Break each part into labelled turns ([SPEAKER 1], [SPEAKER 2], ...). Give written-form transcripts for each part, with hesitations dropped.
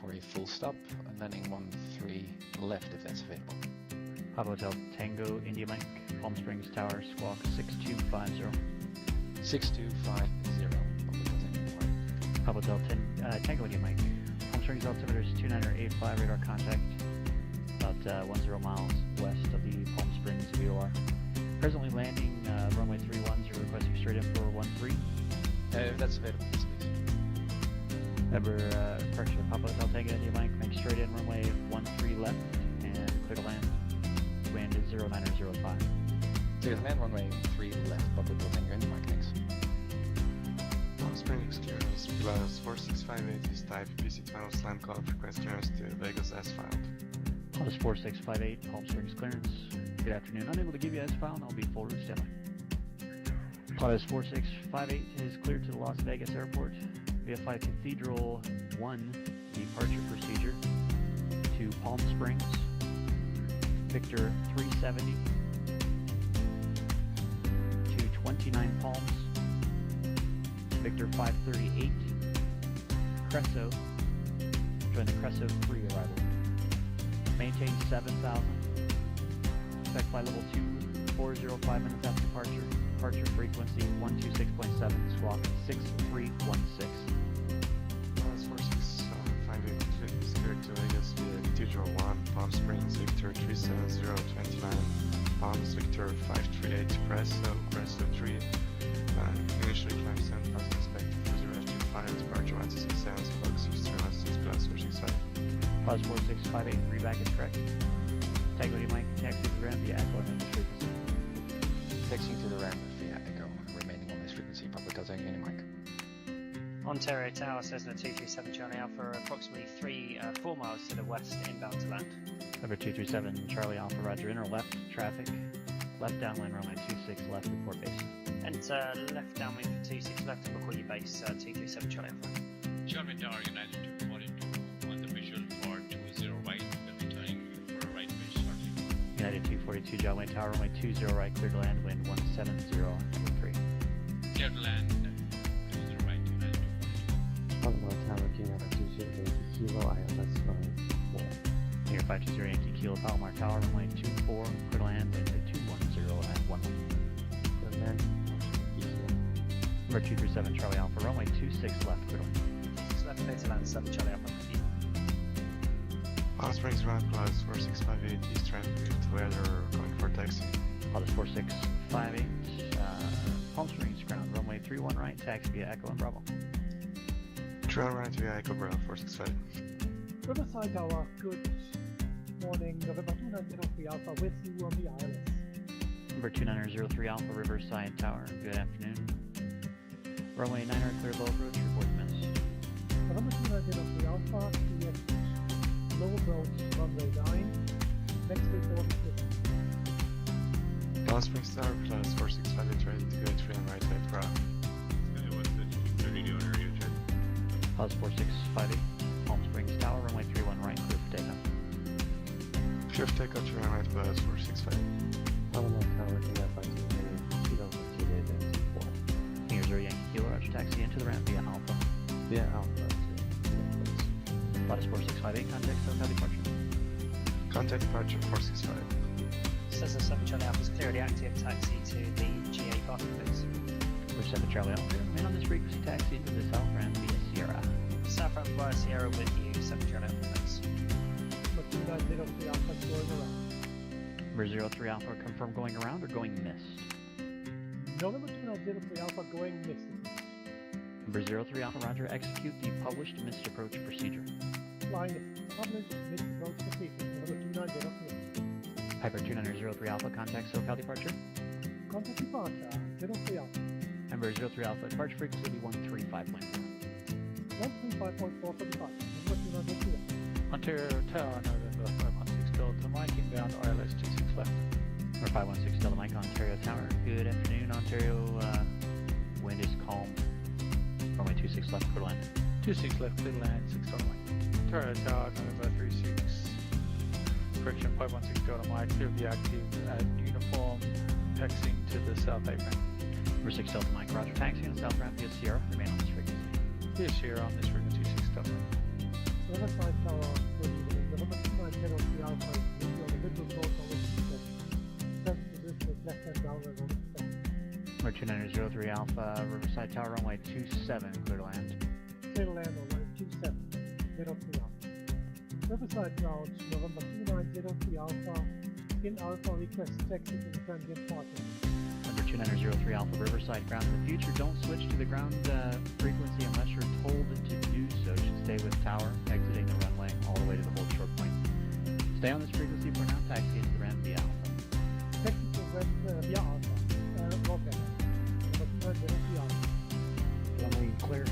[SPEAKER 1] for a full stop, and landing 13 left if that's available.
[SPEAKER 2] Papa Hotel Tango India Mike, Palm Springs Tower, squawk 6250.
[SPEAKER 1] 6250,
[SPEAKER 2] Papa Hotel Tango India Mike, Palm Springs altimeters 2985, radar contact about 10 miles west of the Palm Springs VOR. Presently landing runway 31, you're requesting straight in for 13.
[SPEAKER 1] If that's available, yes, please.
[SPEAKER 2] Remember, correction, Papa Hotel Tango India Mike, make straight in runway 13 left and clear to land. Wind is 0905.
[SPEAKER 1] Clear to land, runway 3 left, Papa Hotel Tango India Mike, thanks.
[SPEAKER 3] Palm Springs clearance plus 4658 is type PC12 slam call request clearance to Vegas S filed.
[SPEAKER 2] Plus 4658, Palm Springs clearance. Good afternoon. Unable to give you S file, and I'll be full route standby. Plus 4658 is cleared to the Las Vegas airport. VFI Cathedral 1 departure procedure to Palm Springs. Victor 370 to 29 Palms. Victor 538. Cresso. Join the Cresso 3 arrival. Maintain 7,000. Expect flight level 2405 minutes after departure. Departure frequency 126.7, squawk 6316.
[SPEAKER 3] Plus 4658 is cleared to Vegas via Cathedral 1, Palm Springs, Victor 37029, Palms, Victor 538, Cresso 3. Initially climb 7,000, expect cruiser FG5, departure 167, squawk 6316 plus 465.
[SPEAKER 2] Plus 4658, readback is correct. Tango India Mike, taxi to the ground via Echo and this frequency.
[SPEAKER 1] Taxiing to the ramp via Echo, remaining on this frequency, Papa Hotel Tango India Mike.
[SPEAKER 4] Ontario Tower, Cessna 237 Charlie Alpha, approximately 4 miles to the west, inbound to land.
[SPEAKER 2] Number 237 Charlie Alpha, roger, inner left, traffic. Left downwind runway 26 left, report base.
[SPEAKER 4] Enter left downwind for 26 left and record your base, 237 Charlie Alpha.
[SPEAKER 5] Charlie Tower, United 242, on the visual for 20 right, we'll be turning for right base shortly.
[SPEAKER 2] United 242 John Wayne Tower, runway 20 right, clear to land, wind 170.3.
[SPEAKER 5] Clear to land, 20 right, United 242.
[SPEAKER 6] Panama Tower, Kilo 208 Kilo, ILS line 4.
[SPEAKER 2] Here 520 Yankee Kilo, Palomar Tower, runway 24, clear to land, wind 210 at 1.
[SPEAKER 6] Clear to land, Kilo.
[SPEAKER 2] Number 237 Charlie Alpha, runway 26 left, clear to land.
[SPEAKER 4] 26 left, clear to land, 7 Charlie Alpha.
[SPEAKER 3] Palm Springs ramp plus 4658 east ramp with weather going for taxi.
[SPEAKER 2] Plus 4658, Palm Springs ground, runway 31 right, taxi via Echo and Bravo.
[SPEAKER 3] Trail right via Echo Bravo 465.
[SPEAKER 7] Riverside Tower, good morning, November 2903 Alpha with you on the ILS.
[SPEAKER 2] Number 2903 Alpha, Riverside Tower, good afternoon. Runway 900 clear low approach, report miss.
[SPEAKER 7] November 2903 Alpha, DX, low approach, runway 9, next report is
[SPEAKER 3] Palm Springs Tower plus 4658 ready to go trail right at Bravo.
[SPEAKER 5] What's the radio area check?
[SPEAKER 2] Plus 4658, Palm Springs Tower, runway 31 right, clear for takeoff.
[SPEAKER 3] Clear for takeoff trail right plus 465.
[SPEAKER 6] Panama Tower, KFI 208 Kilo 208
[SPEAKER 2] Here's our Yankee Kilo, roger, taxi into the ramp via Alpha.
[SPEAKER 6] 4. Via Alpha to
[SPEAKER 2] Plus 4658, contact SoCal departure.
[SPEAKER 3] Contact departure 465.
[SPEAKER 4] Cessna 7 Charlie Alpha is clearly active, taxi to the GA parking base.
[SPEAKER 2] We're 7 Charlie Alpha, remain on this frequency, taxi into the south ramp via Sierra.
[SPEAKER 4] South ramp via Sierra with you, 7 Charlie Alpha, thanks.
[SPEAKER 7] November 2903 Alpha going around.
[SPEAKER 2] Number 03 Alpha, confirm going around or going missed.
[SPEAKER 7] November 2903 Alpha going missing.
[SPEAKER 2] Number 03 Alpha, roger, execute the published missed approach procedure.
[SPEAKER 7] Flying the published mid-approach procedure, November 2903.
[SPEAKER 2] Piper 2903 Alpha, contact SoCal departure.
[SPEAKER 7] Contact departure, 03 Alpha.
[SPEAKER 2] Number 03 Alpha, departure frequency will be 135.4.
[SPEAKER 7] 135.4 for departure, November 2903 Alpha.
[SPEAKER 8] Ontario Tower, November 516 Delta Mike, inbound ILS 26 left.
[SPEAKER 2] Number 516 Delta Mike, Ontario Tower. Good afternoon, Ontario. Wind is calm. Runway 26 left, clear to land.
[SPEAKER 8] 26 left, clear to land, 6 Delta Mike. Ontario Tower, November 36. Correction, 516 Delta Mike, clear of the active at uniform, taxiing to the south apron.
[SPEAKER 2] Number 6 Delta Mike, roger, taxi on the south ramp via Sierra. Remain on this frequency.
[SPEAKER 8] This here on this frequency 6 Delta Mike.
[SPEAKER 7] November Riverside Tower, good evening. November 290 Alpha is busy on the middle road on which you set. District left-hand downwind on which set.
[SPEAKER 2] Number 2903 Alpha, Riverside Tower, runway 27, clear to land.
[SPEAKER 7] Clear to land on runway 27, 03 Alpha. Riverside Route, November 2903 Alpha, in Alpha request taxi to the transient parking.
[SPEAKER 2] Number 2903 Alpha, Riverside ground. In the future, don't switch to the ground frequency unless you're told to do so. Should stay with tower, exiting the runway all the way to the hold short point. Stay on this frequency for now, taxi into the ramp via Alpha.
[SPEAKER 7] Taxi to ramp via Alpha. Broadband. Number 2903 Alpha.
[SPEAKER 9] Runway clear.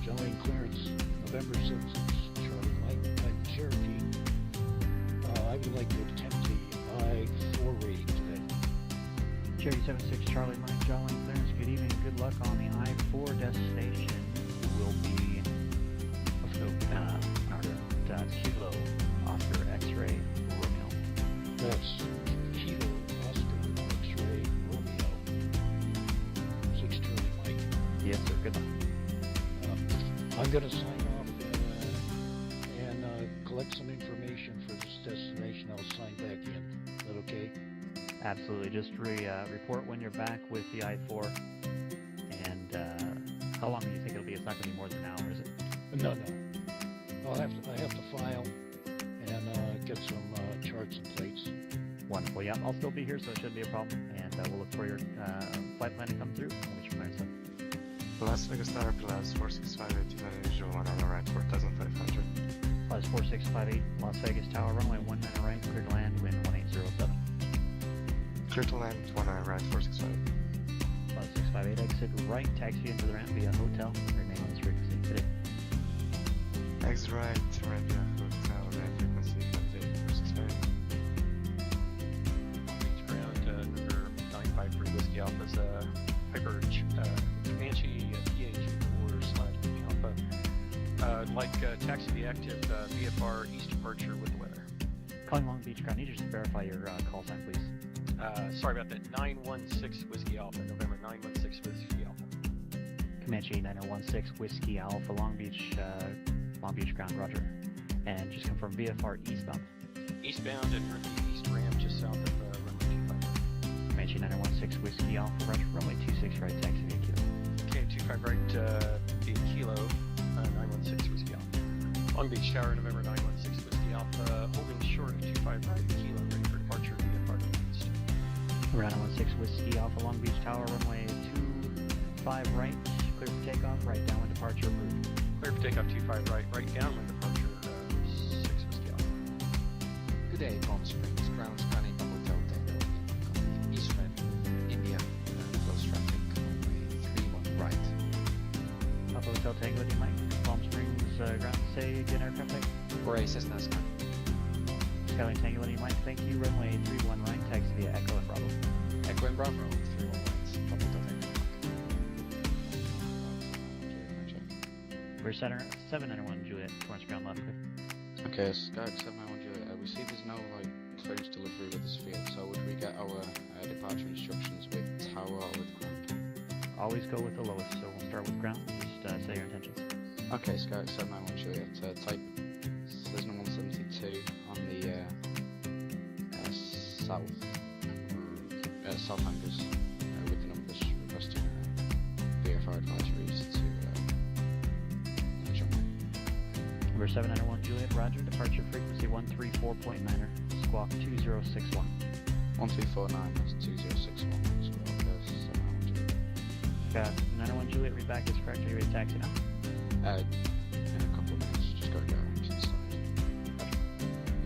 [SPEAKER 9] Runway clearance. November 6th. Charlie Mike Cherokee. I would like to attempt the I-4 rating today.
[SPEAKER 2] Cherokee 76 Charlie Mike Jolly clearance. Good evening. Good luck on the I-4 destination. Will be, let's go, Kilo Oscar X-ray Romeo.
[SPEAKER 9] That's Kilo Oscar X-ray Romeo. 6 Charlie Mike.
[SPEAKER 2] Yes, sir. Good luck.
[SPEAKER 9] I'm going to sign off and collect some information for this destination. I'll sign back in. Is that okay?
[SPEAKER 2] Absolutely. Just report when you're back with the I-4. And how long do you think it'll be? It's not going to be more than an hour, is it?
[SPEAKER 9] No. I have to file and get some charts and plates.
[SPEAKER 2] Wonderful. Yeah, I'll still be here, so it shouldn't be a problem. And we'll look for your flight plan to come through. And we should plan stuff.
[SPEAKER 3] Las Vegas Tower Plus 4658 is unusual 1 on the right, 4500.
[SPEAKER 2] Plus 4658 Las Vegas Tower, runway 19 right, clear to land, wind 1807.
[SPEAKER 3] Clear to land, 1 on the right, 465.
[SPEAKER 2] Plus 658 exit right, taxi into the ramp via hotel, remain on this frequency today.
[SPEAKER 3] Exit right, ramp via hotel, ramp frequency 58 465.
[SPEAKER 1] Ground number 953 Whiskey Alpha's Piper Comanche PH4/Alpha. Like taxi the active VFR east departure with the weather.
[SPEAKER 2] Calling Long Beach Ground, need you to verify your call sign, please.
[SPEAKER 1] Sorry about that. 916 Whiskey Alpha, November 916 Whiskey Alpha.
[SPEAKER 2] Comanche 9016 Whiskey Alpha, Long Beach Ground, roger. And just confirm VFR eastbound.
[SPEAKER 1] Eastbound and you're at the east ramp just south of runway 25.
[SPEAKER 2] Comanche 9016 Whiskey Alpha, roger. Runway 26 right, taxi via Kilo.
[SPEAKER 1] Okay, 25 right via Kilo, 916 Whiskey Alpha. Long Beach Tower, November 916 Whiskey Alpha, holding short of 25 right Kilo, ready for departure via Fargo East.
[SPEAKER 2] Number 916 Whiskey Alpha, Long Beach Tower, runway 25 right, clear for takeoff, right downwind departure approved.
[SPEAKER 1] Clear for takeoff 25 right, right downwind departure 6 Whiskey Alpha.
[SPEAKER 10] Good day, Palm Springs, ground scanning Hotel Tango, East Ramp, India, close traffic, runway 31 right.
[SPEAKER 2] Papa Hotel Tango, do you mind? Palm Springs ground, say again aircraft type.
[SPEAKER 10] Bray Cessna Sky.
[SPEAKER 2] Skyline Tango, do you mind? Thank you, runway 31 right, taxi via Echo and Bravo.
[SPEAKER 10] Echo and Bravo, 31 right. Papa Hotel Tango.
[SPEAKER 2] We're center 791 Juliet, towards ground left.
[SPEAKER 11] Okay, Skype 791 Juliet. We see there's no clearance delivery with this field, so would we get our departure instructions with tower or with ground?
[SPEAKER 2] Always go with the lowest, so we'll start with ground. Just say your intentions.
[SPEAKER 11] Okay, Skype 791 Juliet. Type Cessna 172 on the south hangars with the numbers requesting VFR advisories to
[SPEAKER 2] Number 791 Juliet, roger. Departure frequency 134.9er, squawk 2061.
[SPEAKER 11] 1249, that's 2061. Squawk 791 Juliet.
[SPEAKER 2] Got 901 Juliet, read back is correct. Are you ready to taxi now?
[SPEAKER 11] In a couple of minutes, just gotta go inside.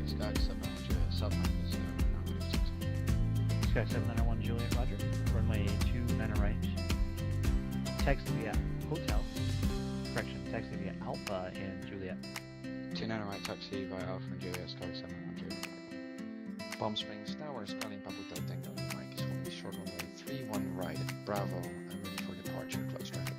[SPEAKER 11] Sky 791 Juliet, south hangars now ready for taxi.
[SPEAKER 2] Sky 791 Juliet, roger. Runway 29 right. Taxi via hotel. Correction, taxi via Alpha in Juliet.
[SPEAKER 11] 29 right, taxi via Alpha and Juliet, Sky 791 Juliet.
[SPEAKER 10] Palm Springs Tower, scanning Papa Hotel Tango. Mike is holding short runway 31 right, Bravo, and ready for departure, close traffic.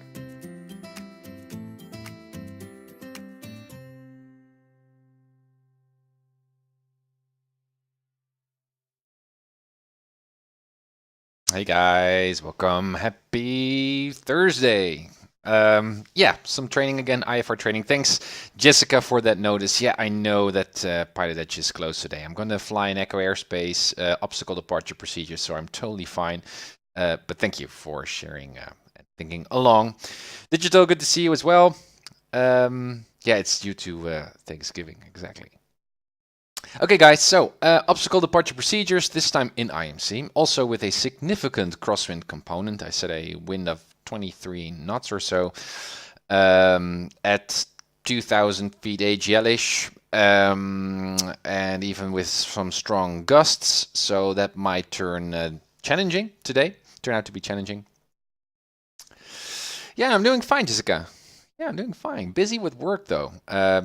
[SPEAKER 1] Hey guys, welcome. Happy Thursday.
[SPEAKER 12] Yeah, some training again, IFR training. Thanks, Jessica, for that notice. Yeah, I know that PilotEdge is closed today. I'm going to fly in Echo Airspace, obstacle departure procedure, so I'm totally fine. But thank you for sharing and thinking along. Digital, good to see you as well. Yeah, it's due to Thanksgiving, exactly. Okay, guys, so obstacle departure procedures, this time in IMC, also with a significant crosswind component. I said a wind of 23 knots or so at 2,000 feet AGL-ish, and even with some strong gusts, so that might turn challenging today, turn out to be challenging. Yeah, I'm doing fine, Jessica. Yeah, I'm doing fine. Busy with work though.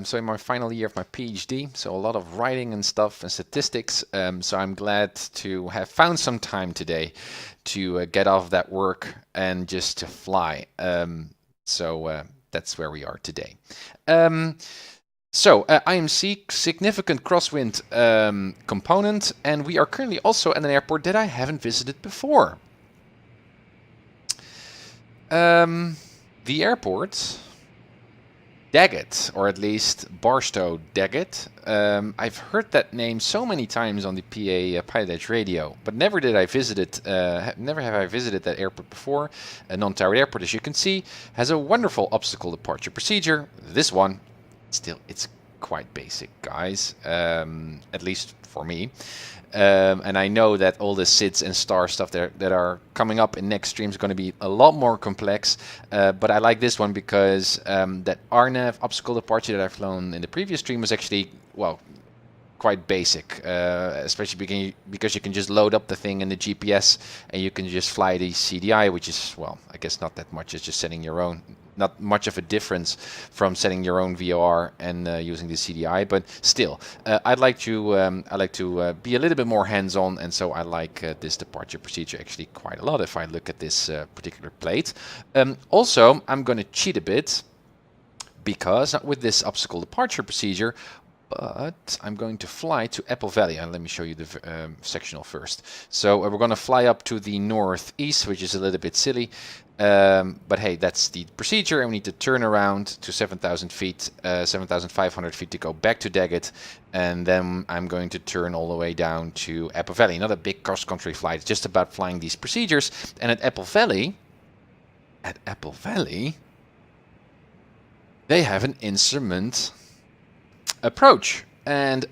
[SPEAKER 12] So in my final year of my PhD, so a lot of writing and stuff and statistics. So I'm glad to have found some time today to get off that work and just to fly. So that's where we are today. IMC, significant crosswind component, and we are currently also at an airport that I haven't visited before. The airport, Daggett, or at least Barstow Daggett. I've heard that name so many times on the PA PilotEdge radio, but never did I visit it. Never have I visited that airport before. A non-towered airport, as you can see, has a wonderful obstacle departure procedure. This one, still, it's quite basic, guys. At least for me. And I know that all the SIDS and STAR stuff that are coming up in next stream is going to be a lot more complex. But I like this one because that RNAV obstacle departure that I've flown in the previous stream was actually, well, quite basic, especially because you can just load up the thing in the GPS and you can just fly the CDI, which is, well, I guess not that much. It's just setting your own. Not much of a difference from setting your own VOR and using the CDI, but still, I'd like to be a little bit more hands-on, and so I like this departure procedure actually quite a lot. If I look at this particular plate, also I'm going to cheat a bit because not with this obstacle departure procedure, but I'm going to fly to Apple Valley, and let me show you the sectional first. So we're going to fly up to the northeast, which is a little bit silly. But hey, that's the procedure, and we need to turn around to 7,000 feet, 7,500 feet to go back to Daggett, and then I'm going to turn all the way down to Apple Valley. Not a big cross-country flight, it's just about flying these procedures. And at Apple Valley, they have an instrument approach. And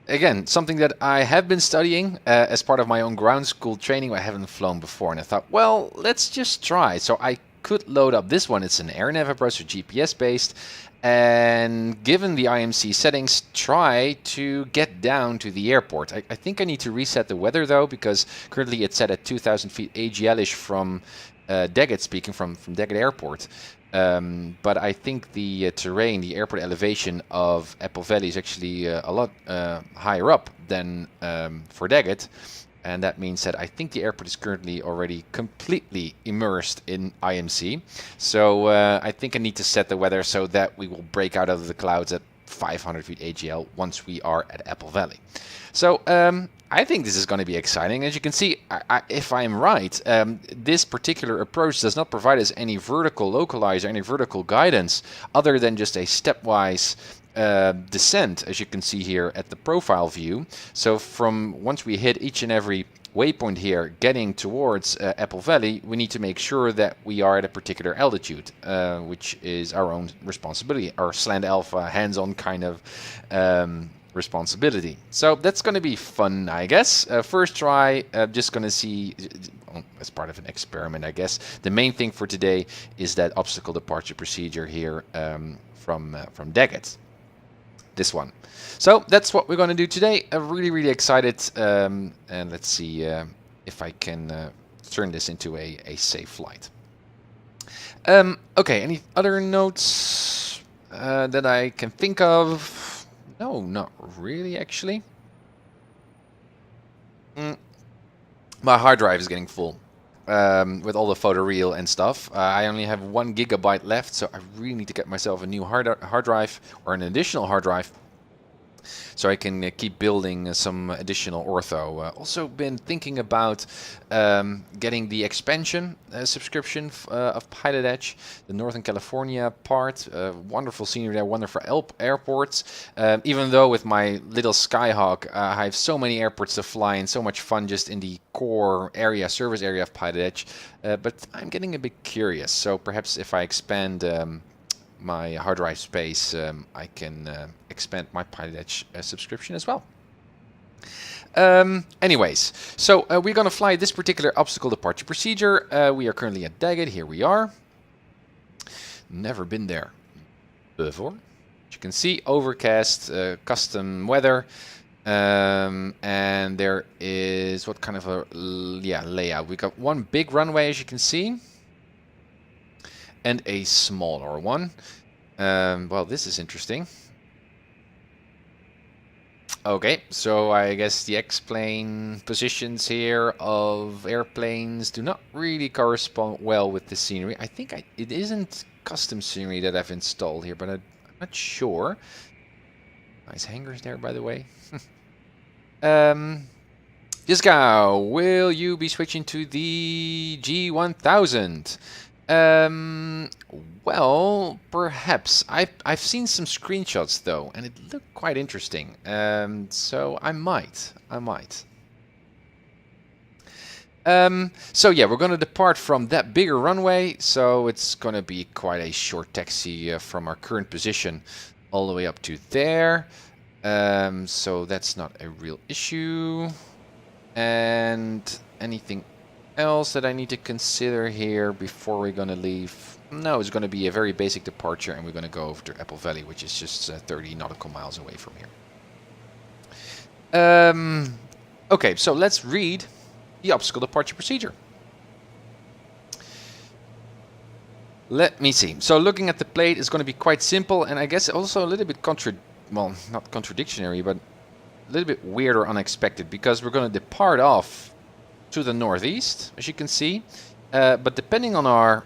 [SPEAKER 12] again, something that I have been studying as part of my own ground school training. I haven't flown before, and I thought, well, let's just try. So I could load up this one. It's an AirNav approach, so GPS based, and given the IMC settings, try to get down to the airport. I think I need to reset the weather though, because currently it's set at 2,000 feet AGL-ish from Daggett, speaking from Daggett Airport. But I think the terrain, the airport elevation of Apple Valley is actually a lot higher up than for Daggett. And that means that I think the airport is currently already completely immersed in IMC. So I think I need to set the weather so that we will break out of the clouds at 500 feet AGL once we are at Apple Valley. So I think this is going to be exciting. As you can see, if I'm right, this particular approach does not provide us any vertical localizer, any vertical guidance, other than just a stepwise descent, as you can see here at the profile view. So from once we hit each and every waypoint here, getting towards Apple Valley, we need to make sure that we are at a particular altitude, which is our own responsibility, our slant alpha hands-on kind of responsibility. So that's going to be fun, I guess. First try, just going to see as part of an experiment, I guess. The main thing for today is that obstacle departure procedure here from Daggett. This one. So that's what we're going to do today. I'm really excited, and let's see if I can turn this into a safe flight. Okay, any other notes that I can think of? No, not really, actually. My hard drive is getting full with all the photoreal and stuff. I only have 1 gigabyte left, so I really need to get myself a new hard drive, or an additional hard drive. so I can keep building some additional ortho. Also been thinking about getting the expansion subscription of PilotEdge, the Northern California part. Wonderful scenery there, wonderful airports. Even though with my little Skyhawk, I have so many airports to fly and so much fun just in the core area, service area of PilotEdge. But I'm getting a bit curious, so perhaps if I expand my hard drive space, I can expand my PilotEdge subscription as well. Anyways, so we're going to fly this particular obstacle departure procedure. We are currently at Daggett. Here we are. Never been there before. As you can see, overcast, custom weather. And there is what kind of a layout. We got one big runway, as you can see, and a smaller one. Well, this is interesting. Okay, so I guess the X-plane positions here of airplanes do not really correspond well with the scenery. I think it isn't custom scenery that I've installed here, but I'm not sure. Nice hangars there, by the way. Jiska, will you be switching to the G1000? Well, perhaps. I've seen some screenshots though, and it looked quite interesting. So I might. So yeah, we're gonna depart from that bigger runway. So it's gonna be quite a short taxi from our current position all the way up to there. So that's not a real issue. And anything else that I need to consider here before we're going to leave? No, it's going to be a very basic departure, and we're going to go over to Apple Valley, which is just 30 nautical miles away from here. Okay, so let's read the obstacle departure procedure. Let me see. So looking at the plate is going to be quite simple, and I guess also a little bit not contradictory, but a little bit weird or unexpected, because we're going to depart off to the northeast, as you can see, but depending on our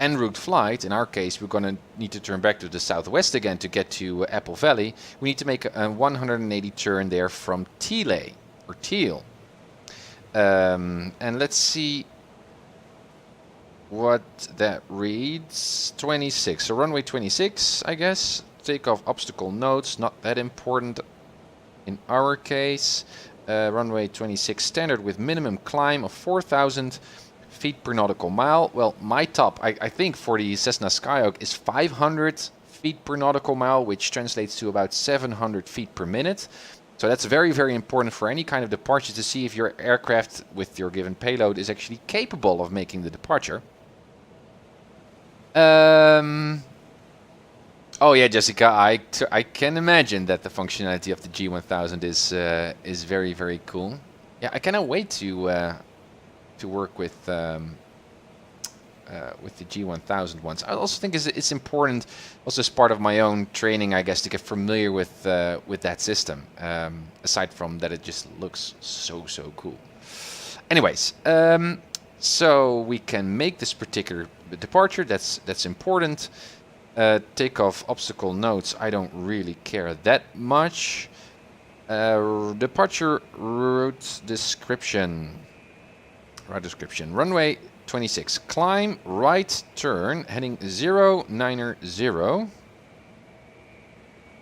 [SPEAKER 12] en route flight, in our case we're going to need to turn back to the southwest again to get to Apple Valley. We need to make a 180 turn there from Teal. And let's see what that reads. 26, so runway 26, I guess. Takeoff obstacle notes, not that important in our case. Runway 26 standard with minimum climb of 4,000 feet per nautical mile. Well, my top, I think for the Cessna Skyhawk is 500 feet per nautical mile, which translates to about 700 feet per minute. So that's very, very important for any kind of departure to see if your aircraft with your given payload is actually capable of making the departure. Oh yeah, Jessica, I can imagine that the functionality of the G1000 is very, very cool. Yeah, I cannot wait to work with the G1000 ones. I also think it's important, also as part of my own training, I guess, to get familiar with that system. Aside from that, it just looks so cool. Anyways, so we can make this particular departure. That's important. Takeoff obstacle notes, I don't really care that much. Departure route description. Runway 26. Climb, right turn, heading 090.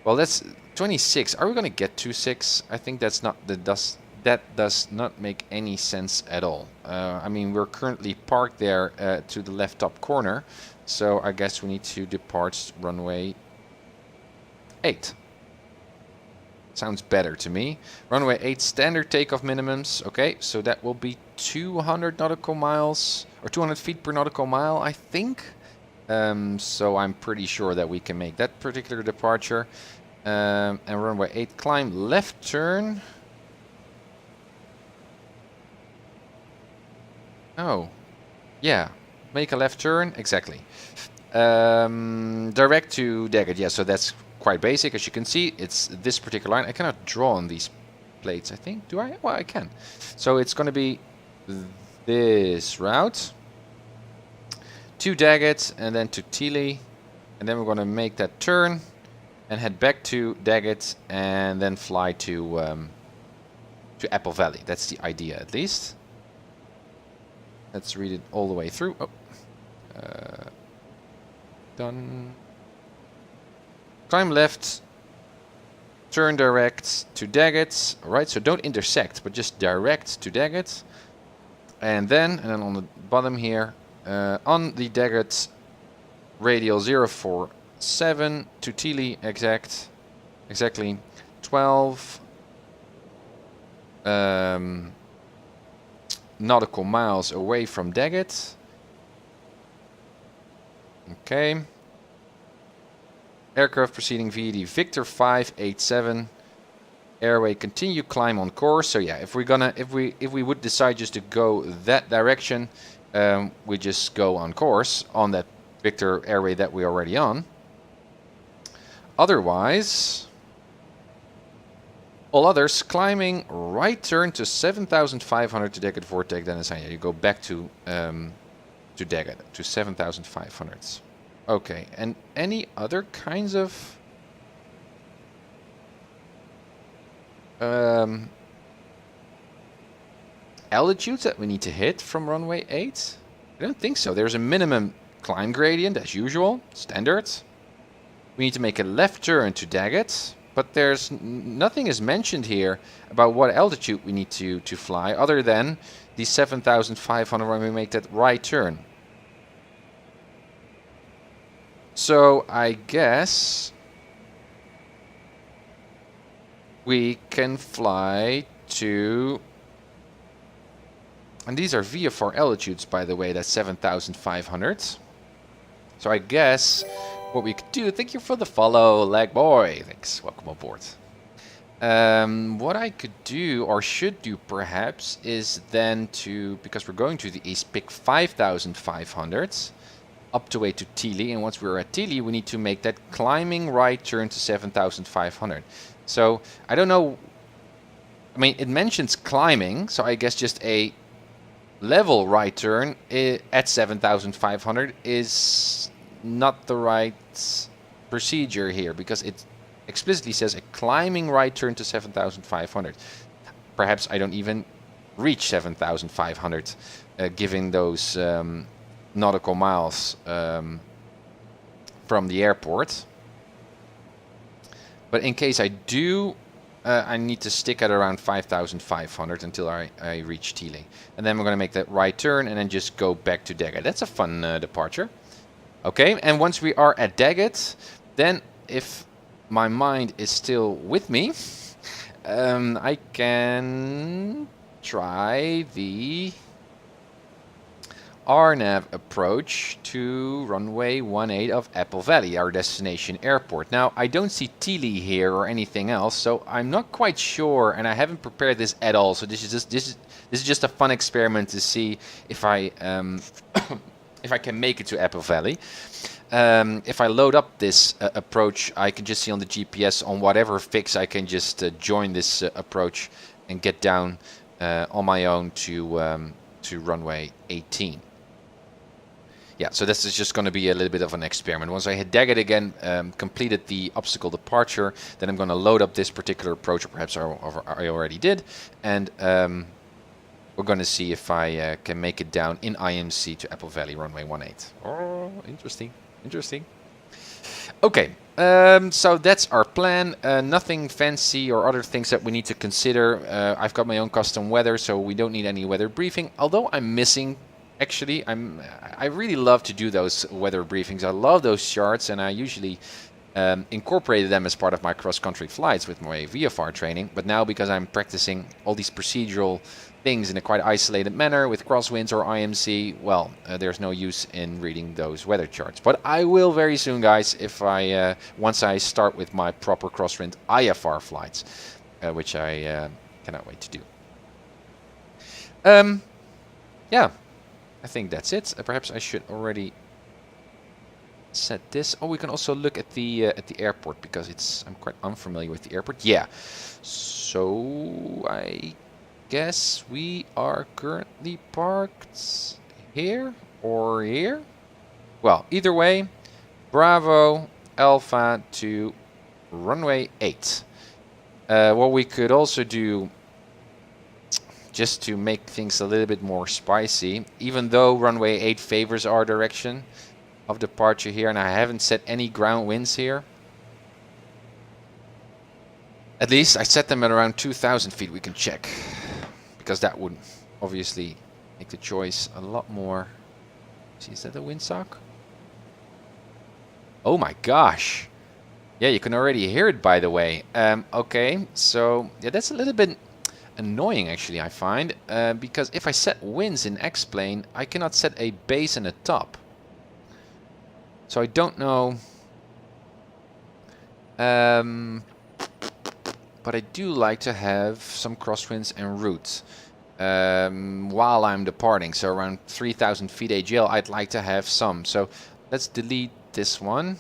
[SPEAKER 12] Well, that's 26. Are we going to get 26? I think that's not that does not make any sense at all. I mean, we're currently parked there to the left top corner. So I guess we need to depart runway 8. Sounds better to me. Runway 8 standard takeoff minimums. Okay, so that will be 200 nautical miles or 200 feet per nautical mile, I think. So I'm pretty sure that we can make that particular departure. And runway 8 climb, left turn. Oh, yeah. Make a left turn, exactly. Direct to Daggett, yeah, so that's quite basic. As you can see, it's this particular line. I cannot draw on these plates, I think. Do I? Well, I can. So it's going to be this route to Daggett and then to Teal. And then we're going to make that turn and head back to Daggett and then fly to Apple Valley. That's the idea, at least. Let's read it all the way through. Oh. Done. Climb left. Turn direct to Daggett. Alright, so don't intersect, but just direct to Daggett. And then on the bottom here, on the Daggett radial 047 to Tilly exactly 12 nautical miles away from Daggett. Okay. Aircraft proceeding via the Victor 587 airway. Continue climb on course. So yeah, if we would decide just to go that direction, we just go on course on that Victor airway that we're already on. Otherwise, all others climbing right turn to 7,500 to Daggett Vortex. Then you go back to Daggett to 7,500. Okay, and any other kinds of altitudes that we need to hit from runway 8? I don't think so. There's a minimum climb gradient as usual, standard. We need to make a left turn to Daggett, but there's nothing is mentioned here about what altitude we need to fly other than the 7,500 when we make that right turn. So I guess we can fly to, and these are VFR altitudes, by the way, that's 7,500. So I guess what we could do, thank you for the follow, lag boy, thanks, welcome aboard. What I could do, or should do perhaps, is then to, because we're going to the east, pick 5,500 up the way to Tilly, and once we're at Tilly, we need to make that climbing right turn to 7,500. So I don't know, I mean, it mentions climbing, so I guess just a level right turn at 7,500 is not the right procedure here, because it explicitly says a climbing right turn to 7,500. Perhaps I don't even reach 7,500, given those nautical miles from the airport. But in case I do, I need to stick at around 5,500 until I reach Tilly. And then we're going to make that right turn and then just go back to Daggett. That's a fun departure. Okay, and once we are at Daggett, then if my mind is still with me, I can try the RNAV approach to runway 18 of Apple Valley, our destination airport. Now, I don't see Tilly here or anything else, so I'm not quite sure, and I haven't prepared this at all. So this is just a fun experiment to see if I if I can make it to Apple Valley. If I load up this approach, I can just see on the GPS on whatever fix I can just join this approach and get down on my own to runway 18. Yeah, so this is just going to be a little bit of an experiment. Once I hit Daggett again, completed the obstacle departure, then I'm going to load up this particular approach, or perhaps I already did, and we're going to see if I can make it down in IMC to Apple Valley runway 18. Oh, interesting, interesting. Okay, so that's our plan. Nothing fancy or other things that we need to consider. I've got my own custom weather, so we don't need any weather briefing. Although I'm missing, actually, I really love to do those weather briefings. I love those charts, and I usually incorporated them as part of my cross-country flights with my VFR training. But now, because I'm practicing all these procedural things in a quite isolated manner with crosswinds or IMC, well, there's no use in reading those weather charts. But I will very soon, guys, if I once I start with my proper crosswind IFR flights, which I cannot wait to do. Yeah, I think that's it. Perhaps I should already set this. Oh, we can also look at the airport, because I'm quite unfamiliar with the airport. Yeah, so I guess we are currently parked here or here. Well, either way, Bravo Alpha to runway 8. What we could also do, just to make things a little bit more spicy, even though runway 8 favors our direction of departure here, and I haven't set any ground winds here. At least I set them at around 2,000 feet. We can check, because that would obviously make the choice a lot more. See, is that a windsock? Oh my gosh. Yeah, you can already hear it, by the way. Okay, so yeah, that's a little bit annoying actually, I find, because if I set winds in X-plane, I cannot set a base and a top. So I don't know. But I do like to have some crosswinds en route while I'm departing. So around 3,000 feet AGL, I'd like to have some. So let's delete this one.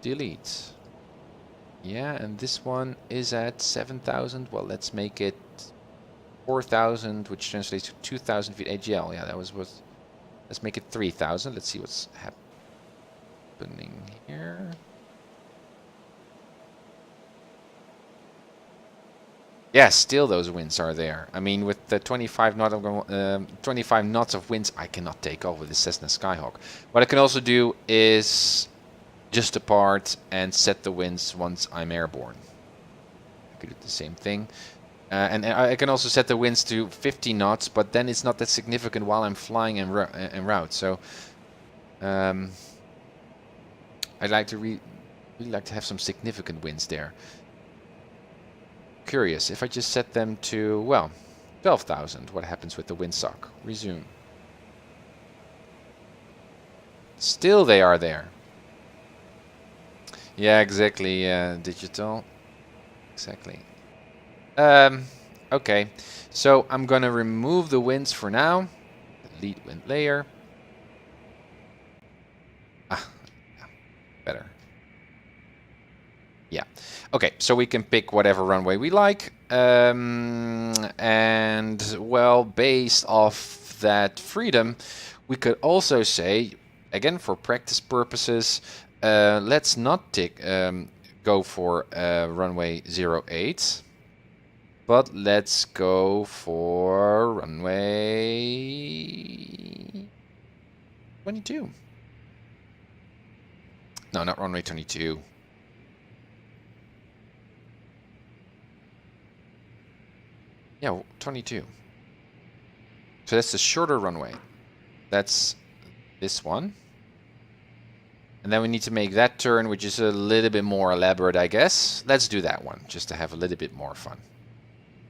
[SPEAKER 12] Delete. Yeah, and this one is at 7,000. Well, let's make it 4,000, which translates to 2,000 feet AGL. Yeah, that was what. Let's make it 3,000. Let's see what's happening here. Yeah, still those winds are there. I mean, with the 25 knots of winds, I cannot take off with the Cessna Skyhawk. What I can also do is just depart and set the winds once I'm airborne. I could do the same thing. And I can also set the winds to 50 knots, but then it's not that significant while I'm flying en route. So I'd like to really like to have some significant winds there. Curious, if I just set them to, well, 12,000, what happens with the windsock? Resume. Still they are there. Yeah, exactly, digital. Exactly. Okay, so I'm gonna remove the winds for now. Delete wind layer. Ah, yeah, better. Yeah. Okay, so we can pick whatever runway we like. And, well, based off that freedom, we could also say, again, for practice purposes, let's not go for runway 08, but let's go for runway 22. No, not runway 22. Yeah, 22. So that's the shorter runway. That's this one. And then we need to make that turn, which is a little bit more elaborate, I guess. Let's do that one, just to have a little bit more fun.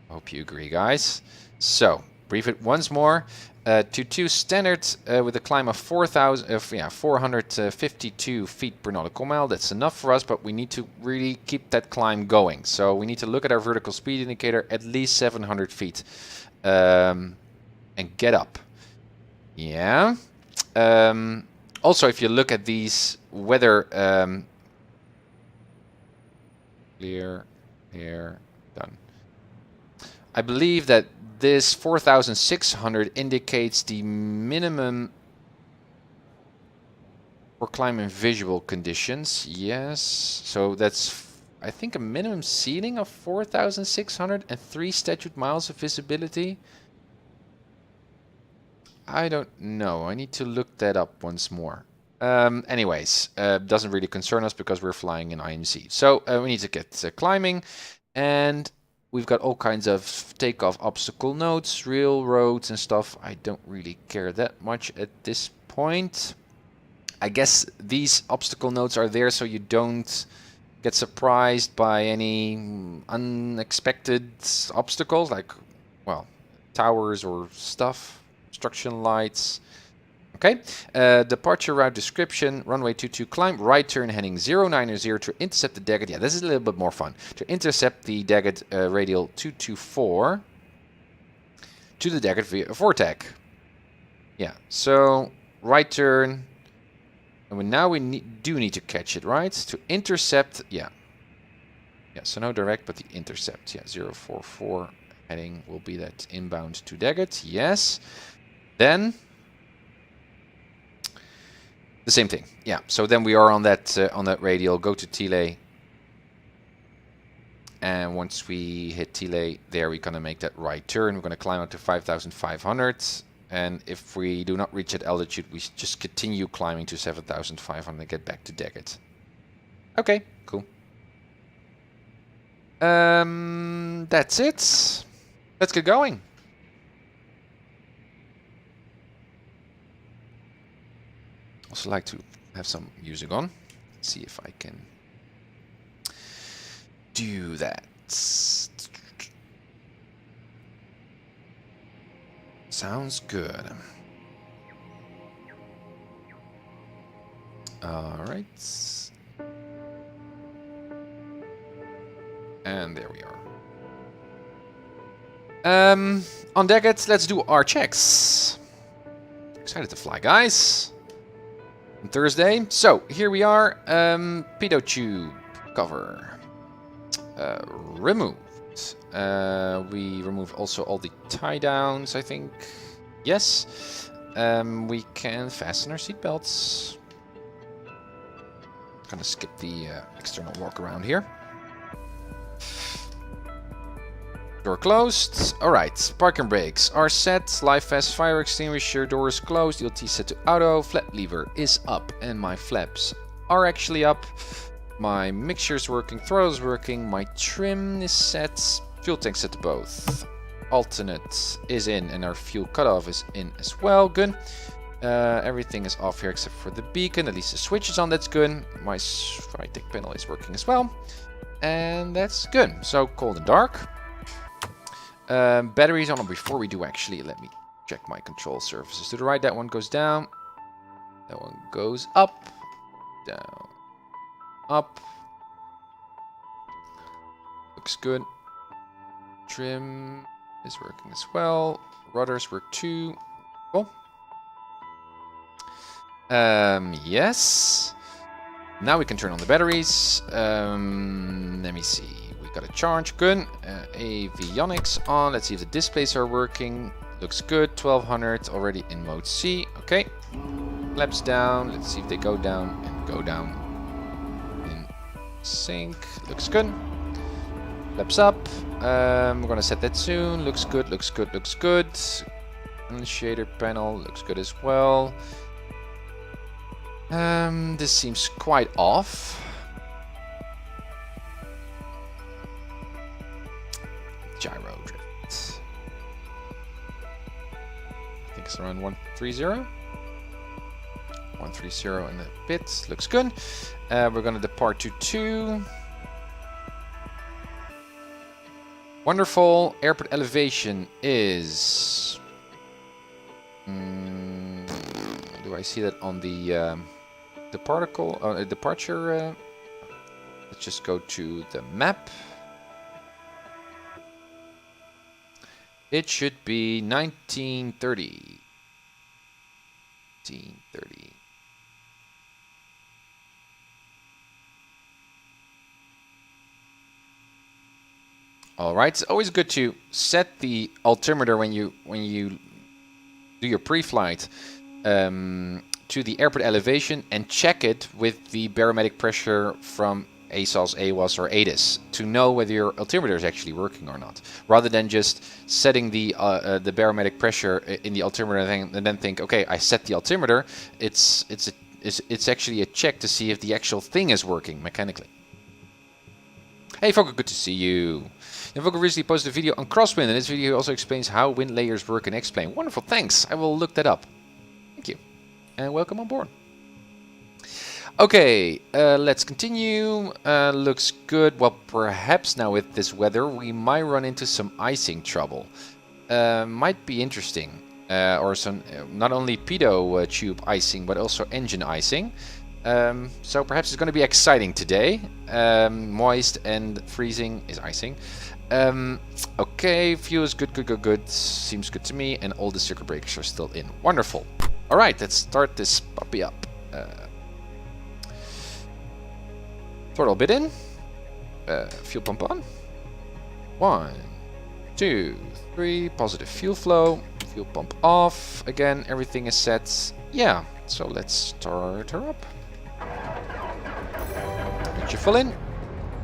[SPEAKER 12] I hope you agree, guys. So, brief it once more. 22 standard with a climb of 452 feet per nautical mile. That's enough for us, but we need to really keep that climb going. So we need to look at our vertical speed indicator at least 700 feet and get up. Yeah. Also, if you look at these weather, clear, here, done. I believe that this 4,600 indicates the minimum for climb in visual conditions. Yes, so that's, I think, a minimum ceiling of 4,600 and 3 statute miles of visibility. I don't know. I need to look that up once more. Anyways, doesn't really concern us because we're flying in IMC. So we need to get climbing, and we've got all kinds of takeoff obstacle nodes, railroads and stuff. I don't really care that much at this point. I guess these obstacle nodes are there so you don't get surprised by any unexpected obstacles, like, well, towers or stuff, obstruction lights. Okay, departure route description, runway 22 climb, right turn heading 090 to intercept the Daggett. Yeah, this is a little bit more fun. To intercept the Daggett radial 224 to the Daggett via VORTAC. Yeah, so right turn, and now we do need to catch it, right? To intercept, yeah. Yeah, so no direct, but the intercept, yeah, 044 heading will be that inbound to Daggett, yes. Then the same thing, yeah. So then we are on that radial. Go to Tile, And once we hit Tile, there we're gonna make that right turn. We're gonna climb up to 5,500. And if we do not reach that altitude, we just continue climbing to 7,500 and get back to Daggett. Okay, cool. That's it. Let's get going. Also like to have some music on. Let's see if I can do that. Sounds good. All right. And there we are. On Daggett, let's do our checks. Excited to fly, guys. On Thursday. So here we are. Pitot tube cover. Removed. We remove also all the tie downs, I think. Yes. We can fasten our seatbelts. Gonna skip the external walk around here. Door closed. Alright, parking brakes are set. Live fast fire extinguisher door is closed. DLT set to auto. Flap lever is up and my flaps are actually up. My mixture is working, throttle is working, my trim is set, fuel tank set to both. Alternate is in and our fuel cutoff is in as well. Good. Everything is off here except for the beacon. At least the switch is on, that's good. My right deck panel is working as well. And that's good. So cold and dark. Batteries on. Before we do, actually, let me check my control surfaces. To the right, that one goes down. That one goes up. Down. Up. Looks good. Trim is working as well. Rudders work too. Cool. Yes. Now we can turn on the batteries. Let me see. We got a charge. Good. Avionics on. Let's see if the displays are working. Looks good. 1200 already in mode C. Okay. Flaps down. Let's see if they go down and go down. In sync. Looks good. Flaps up. We're gonna set that soon. Looks good. Looks good. Looks good. And the shader panel looks good as well. This seems quite off. Gyro drift. I think it's around 130. 130 in a bit. Looks good. We're gonna depart to 2. Wonderful. Airport elevation is... do I see that on the departure? Let's just go to the map. It should be 1930. 1930. All right, it's always good to set the altimeter when you do your pre-flight to the airport elevation and check it with the barometric pressure from ASOS, AWOS, or ATIS to know whether your altimeter is actually working or not, rather than just setting the barometric pressure in the altimeter and then think, okay, I set the altimeter. It's actually a check to see if the actual thing is working mechanically. Hey Fokker, good to see you. And Fokker recently posted a video on crosswind, and this video also explains how wind layers work and explain. Wonderful, thanks. I will look that up. Thank you. And welcome on board. Okay, let's continue. Looks good. Well, perhaps now with this weather, we might run into some icing trouble. Might be interesting. Or some not only pitot tube icing, but also engine icing. So perhaps it's going to be exciting today. Moist and freezing is icing. Okay, fuel is good. Seems good to me, and all the circuit breakers are still in. Wonderful. All right, let's start this puppy up. Throttle bit in. Fuel pump on. 1, 2, 3. Positive fuel flow. Fuel pump off. Again, everything is set. Yeah, so let's start her up. Put your full in.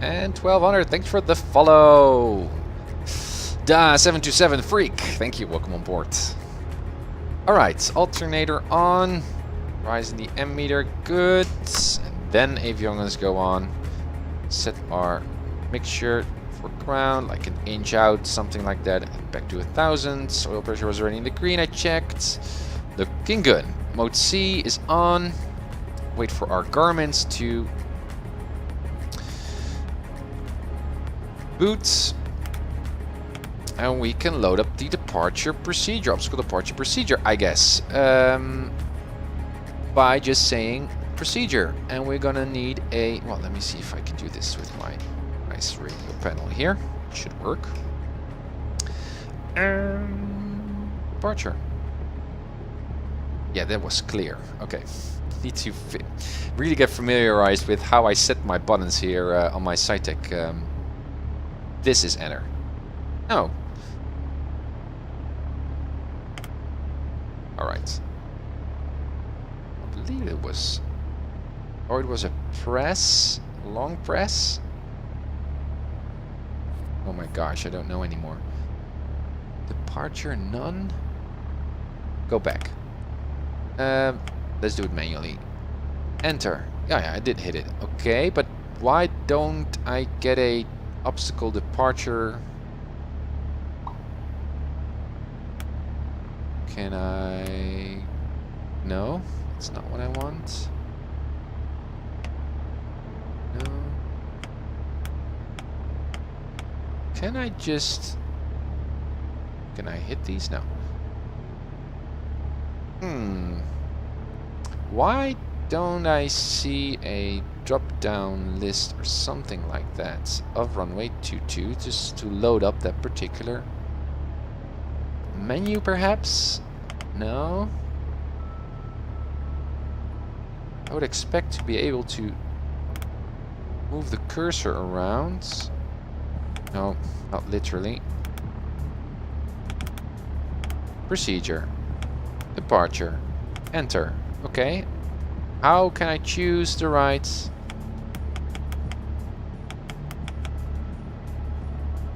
[SPEAKER 12] And 1200, thanks for the follow. Da727 Freak, thank you, welcome on board. Alright, alternator on. Rise in the M meter, good. And then avionics go on. Set our mixture for ground, like an inch out, something like that. Back to 1000. Oil pressure was already in the green, I checked. Looking good. Mode C is on. Wait for our garments to boot. And we can load up the departure procedure, obstacle departure procedure, I guess. By just saying procedure. And we're gonna need a, well, let me see if I can do this with my nice radio panel here. Should work. Departure. Yeah, that was clear. Okay. Need to really get familiarized with how I set my buttons here on my SciTech. This is enter. No. Alright. I believe it was... or it was a press? Long press? Oh my gosh, I don't know anymore. Departure none? Go back. Let's do it manually. Enter. Yeah, I did hit it. Okay, but why don't I get a obstacle departure? Can I... No, that's not what I want. No. Can I just... Can I hit these? No. Why don't I see a drop-down list or something like that of runway 22 just to load up that particular menu, perhaps? No. I would expect to be able to move the cursor around. No, not literally. Procedure. Departure. Enter. Okay. How can I choose the right?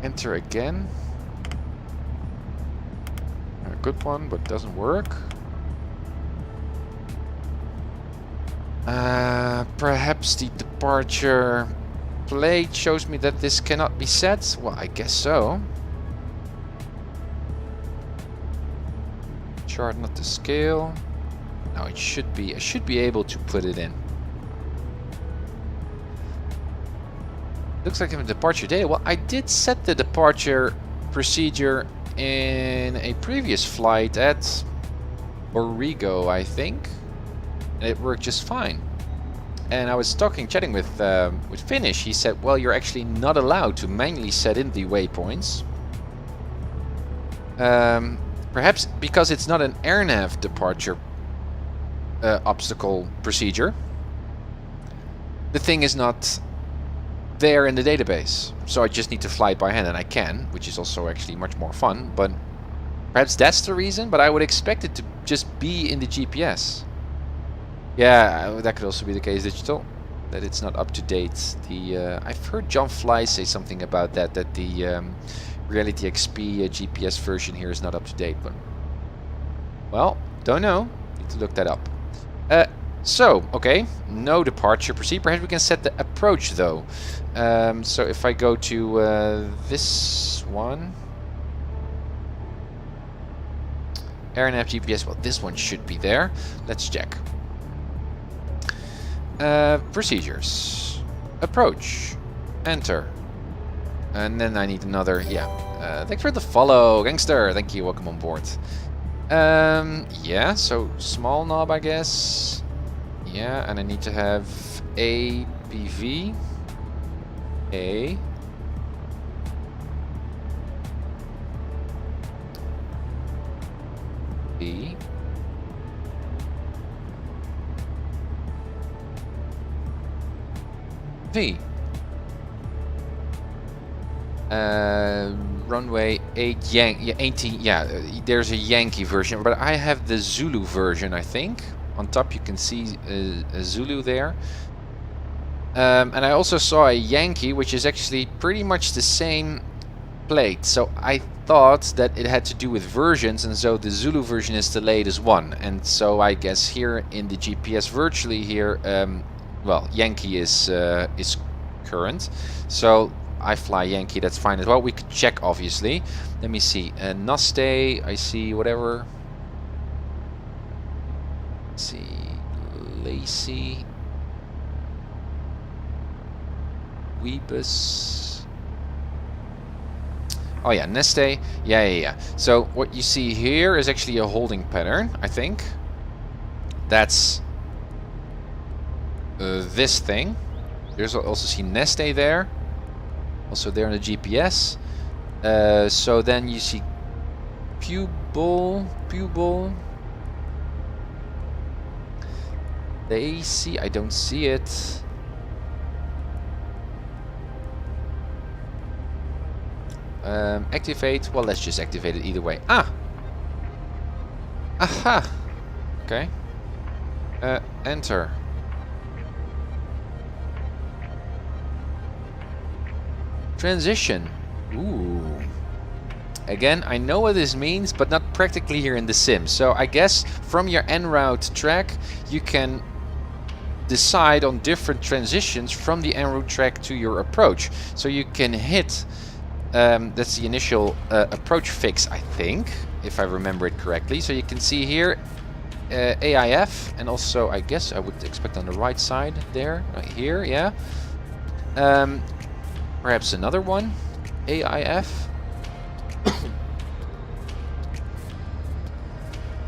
[SPEAKER 12] Enter again. A good one, but doesn't work. Perhaps the departure plate shows me that this cannot be set. Well, I guess so. Chart not to scale. No, it should be. I should be able to put it in. Looks like I have a departure data. Well, I did set the departure procedure in a previous flight at Origo, I think. And it worked just fine. And I was chatting with Finish. He said, well, you're actually not allowed to manually set in the waypoints. Perhaps because it's not an airnav departure obstacle procedure. The thing is not there in the database. So I just need to fly it by hand, and I can, which is also actually much more fun. But perhaps that's the reason, but I would expect it to just be in the GPS. Yeah, that could also be the case digital, that it's not up to date. I've heard John Fly say something about that the Reality XP GPS version here is not up to date, but well, don't know. Need to look that up. So, okay, no departure proceed. Perhaps we can set the approach though. So if I go to this one, AirNav GPS, well, this one should be there. Let's check. Procedures, approach, enter, and then I need another. Yeah. Thanks for the follow, gangster. Thank you. Welcome on board. Yeah. So small knob, I guess. Yeah, and I need to have A, B, V, A, B, V. Runway 18. Yeah, there's a Yankee version, but I have the Zulu version, I think. On top you can see a Zulu there. And I also saw a Yankee, which is actually pretty much the same plate. So I thought that it had to do with versions, and so the Zulu version is the latest one. And so I guess here in the GPS virtually here, well, Yankee is current. So I fly Yankee, that's fine as well. We could check, obviously. Let me see. Naste, I see whatever. Let's see. Lacey. Weebus. Oh yeah, Neste. Yeah. So what you see here is actually a holding pattern, I think. That's this thing. There's also see Neste there. Also there on the GPS. So then you see pupil. They see. I don't see it. Activate. Well, let's just activate it either way. Ah. Aha. Okay. Enter. Transition. Ooh. Again, I know what this means, but not practically here in the sim. So I guess from your en route track, you can decide on different transitions from the en route track to your approach. So you can hit, that's the initial approach fix, I think, if I remember it correctly. So you can see here AIF, and also I guess I would expect on the right side there, right here, yeah. Perhaps another one, AIF.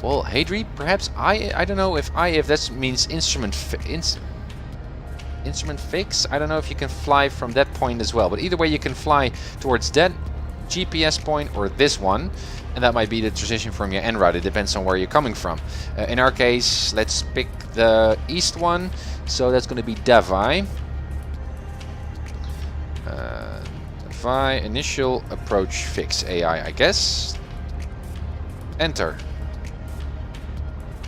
[SPEAKER 12] Well, Hadri, perhaps I don't know if that means instrument fix. I don't know if you can fly from that point as well, but either way you can fly towards that GPS point or this one, and that might be the transition from your en route. It depends on where you're coming from. In our case, let's pick the east one, so that's going to be Davai. Davai initial approach fix AI, I guess. Enter.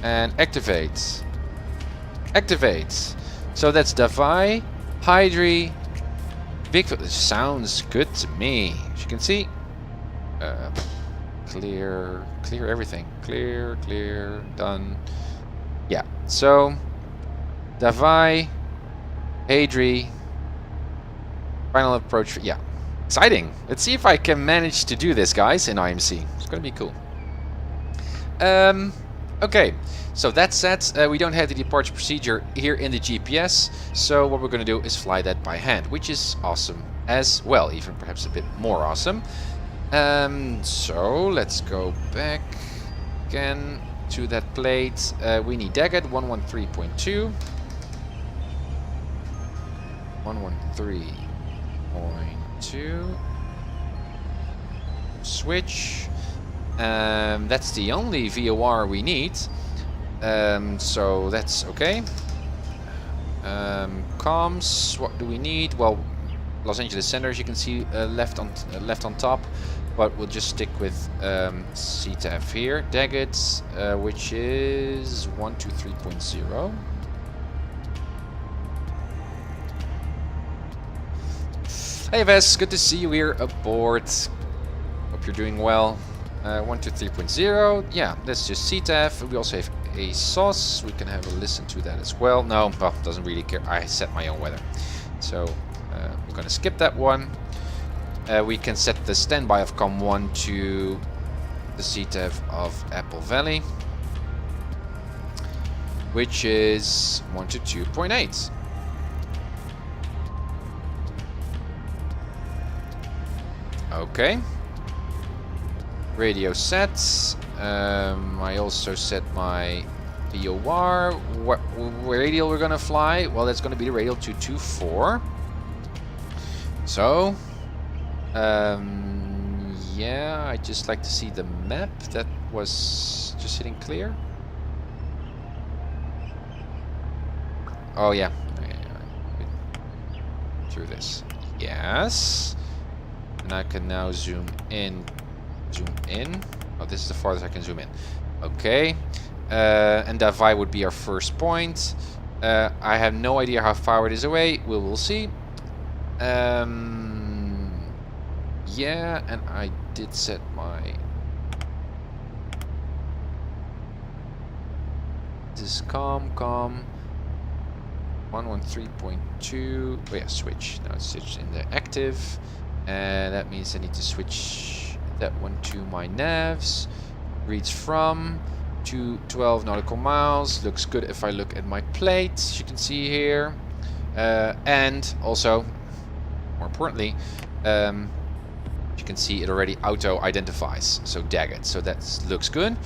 [SPEAKER 12] And activate. Activate. So that's Davai, Hydri, Bigfoot. Sounds good to me. As you can see, clear everything. Clear, done. Yeah. So Davai, Hydri, final approach. Yeah. Exciting. Let's see if I can manage to do this, guys, in IMC. It's gonna be cool. Okay, so that said, we don't have the departure procedure here in the GPS, so what we're going to do is fly that by hand, which is awesome as well, even perhaps a bit more awesome. So let's go back again to that plate. We need Daggett 113.2. 113.2. Switch. That's the only VOR we need, so that's okay. Comms, what do we need? Well, Los Angeles Center, as you can see, left on top, but we'll just stick with CTAF here. Daggett, which is 123.0. Hey Ves, good to see you here aboard. Hope you're doing well. 123.0, yeah, that's just CTAF. We also have a sauce. We can have a listen to that as well. No, well, doesn't really care. I set my own weather, so we're gonna skip that one. We can set the standby of COM1 to the CTAF of Apple Valley, which is 122.8. Okay. Radio sets. I also set my VOR. What radial we're gonna fly? Well, that's gonna be the radial 224. So, yeah, I'd just like to see the map. That was just hitting clear. Oh yeah, through this. Yes, and I can now zoom in. Zoom in. Oh, this is the farthest I can zoom in. Okay. And Davai would be our first point. I have no idea how far it is away. We will see. Yeah, and I did set my... This is calm. 113.2. Oh yeah, switch. Now it's switched in the active. And that means I need to switch that one to my navs. Reads from to 12 nautical miles. Looks good if I look at my plates, you can see here. And also, more importantly, you can see it already auto identifies. So Daggett. So that looks good.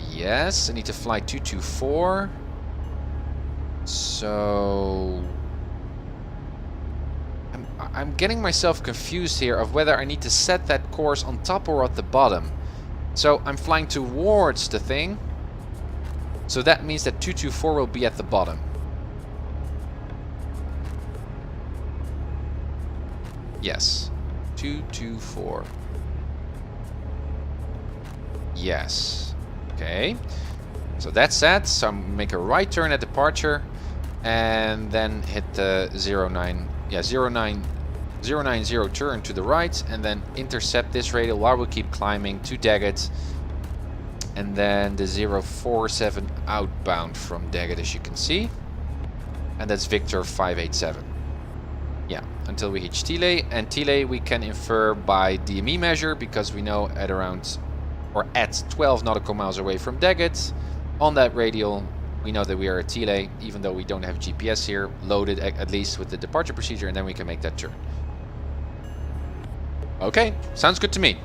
[SPEAKER 12] Yes, I need to fly 224. So I'm getting myself confused here of whether I need to set that course on top or at the bottom. So I'm flying towards the thing. So that means that 224 will be at the bottom. Yes. 224. Yes. Okay, so that's set. So make a right turn at departure, and then hit the 090 turn to the right, and then intercept this radial while we keep climbing to Daggett, and then the 047 outbound from Daggett, as you can see, and that's Victor 587. Yeah, until we hit Tile, and Tile we can infer by DME measure because we know at around or at 12 nautical miles away from Daggett. On that radial, we know that we are at Tile, even though we don't have GPS here, loaded at least with the departure procedure, and then we can make that turn. Okay, sounds good to me.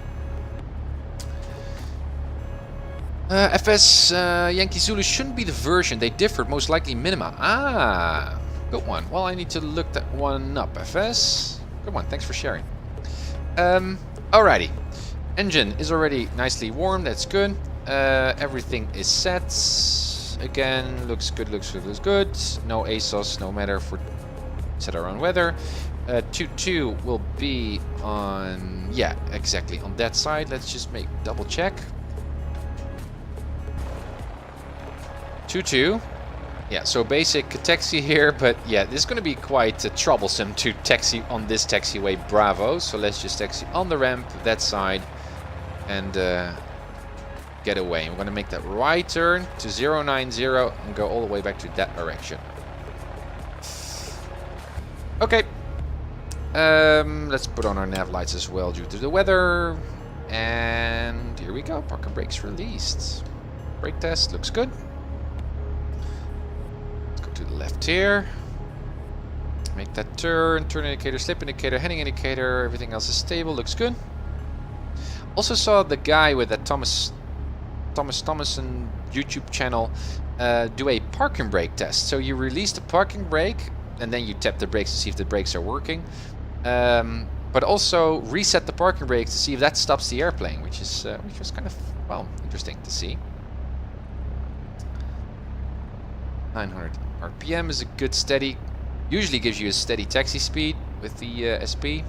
[SPEAKER 12] FS Yankee Zulu shouldn't be the version, they differed, most likely minima. Ah, good one. Well, I need to look that one up, FS. Good one, thanks for sharing. Alrighty. Engine is already nicely warm, that's good. Everything is set. Again, looks good. No ASOS, no matter for set our own weather. 22 will be on, yeah, exactly on that side. Let's just double check. 22. Yeah, so basic taxi here, but yeah, this is going to be quite troublesome to taxi on this taxiway Bravo. So let's just taxi on the ramp, that side, and get away. I'm going to make that right turn to 090 and go all the way back to that direction. Okay. Let's put on our nav lights as well due to the weather. And here we go. Park and brakes released. Brake test looks good. Let's go to the left here. Make that turn. Turn indicator, slip indicator, heading indicator. Everything else is stable. Looks good. Also saw the guy with that Thomas Thomason YouTube channel do a parking brake test. So you release the parking brake and then you tap the brakes to see if the brakes are working. But also reset the parking brakes to see if that stops the airplane, which was kind of, well, interesting to see. 900 RPM is a good steady, usually gives you a steady taxi speed with the SP.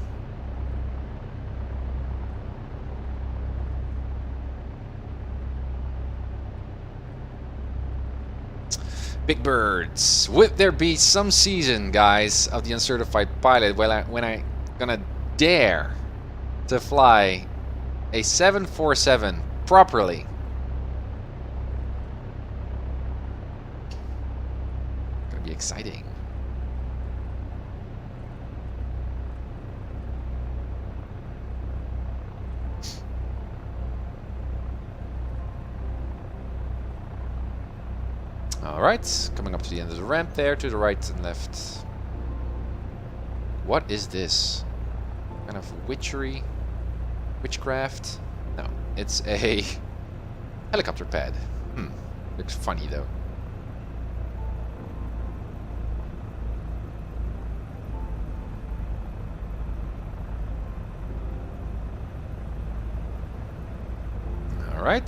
[SPEAKER 12] Big birds. Would there be some season, guys, of the Uncertified Pilot when I gonna dare to fly a 747 properly? Gonna be exciting. Alright, coming up to the end of the ramp there, to the right and left. What is this? Kind of witchcraft? No, it's a helicopter pad. Looks funny though. Alright.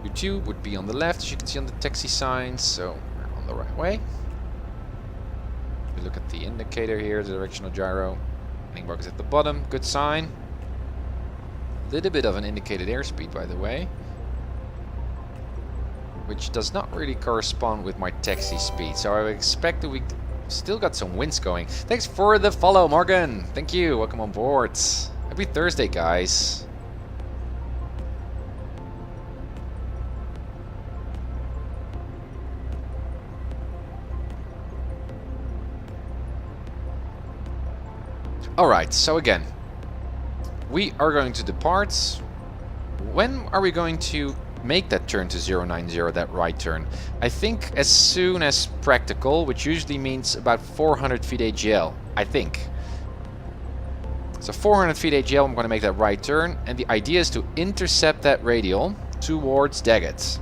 [SPEAKER 12] U2 would be on the left, as you can see on the taxi signs, so we're on the right way. We look at the indicator here, the directional gyro. Landing mark is at the bottom, good sign. A little bit of an indicated airspeed, by the way. which does not really correspond with my taxi speed. So I expect that we still got some winds going. Thanks for the follow, Morgan. Thank you. Welcome on board. Happy Thursday, guys. Alright, so again, we are going to depart. When are we going to make that turn to 090, that right turn? I think as soon as practical, which usually means about 400 feet AGL, I think. So 400 feet AGL, I'm going to make that right turn, and the idea is to intercept that radial towards Daggett.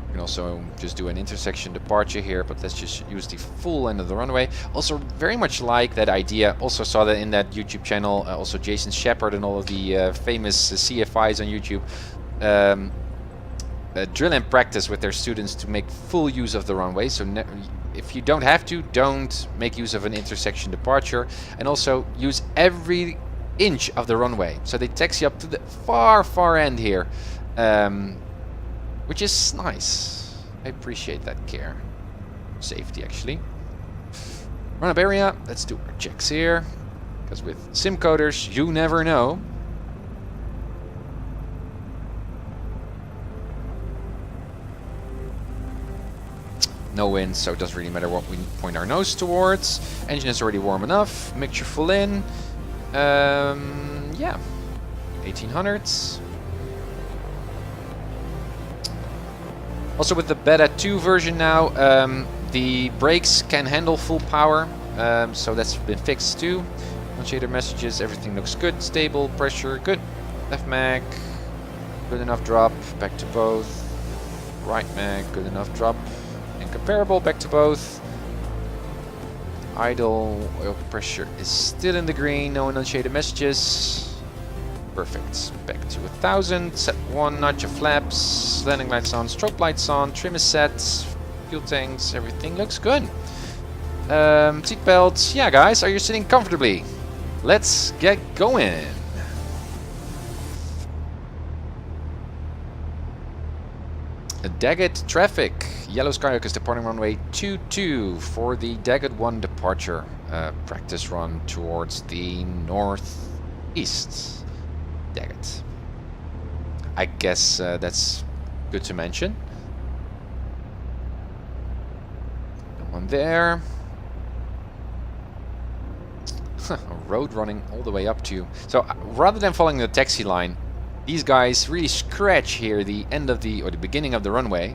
[SPEAKER 12] You can also just do an intersection departure here, but let's just use the full end of the runway. Also very much like that idea, also saw that in that YouTube channel, also Jason Shepard and all of the famous CFIs on YouTube drill and practice with their students to make full use of the runway. So if you don't have to, don't make use of an intersection departure, and also use every inch of the runway. So they taxi up to the far end here. Which is nice. I appreciate that care. Safety, actually. Run up area. Let's do our checks here. Because with sim coders, you never know. No wind, so it doesn't really matter what we point our nose towards. Engine is already warm enough. Mixture full in. Yeah. 1800s. Also with the Beta 2 version now, the brakes can handle full power, so that's been fixed too. Shader messages, everything looks good, stable, pressure, good. Left mag, good enough drop, back to both. Right mag, good enough drop, and comparable, back to both. Idle, oil pressure is still in the green, no unshaded messages. Perfect. Back to 1000. Set 1 notch of flaps. Landing lights on. Strobe lights on. Trim is set. Fuel tanks. Everything looks good. Seat belts. Yeah, guys, are you sitting comfortably? Let's get going. Daggett traffic. Yellow Skyhawk is departing runway 22 for the Daggett 1 departure. Practice run towards the northeast. Daggett. I guess that's good to mention. No one there. A road running all the way up to. So rather than following the taxi line, these guys really scratch here the end of the, or the beginning of the runway.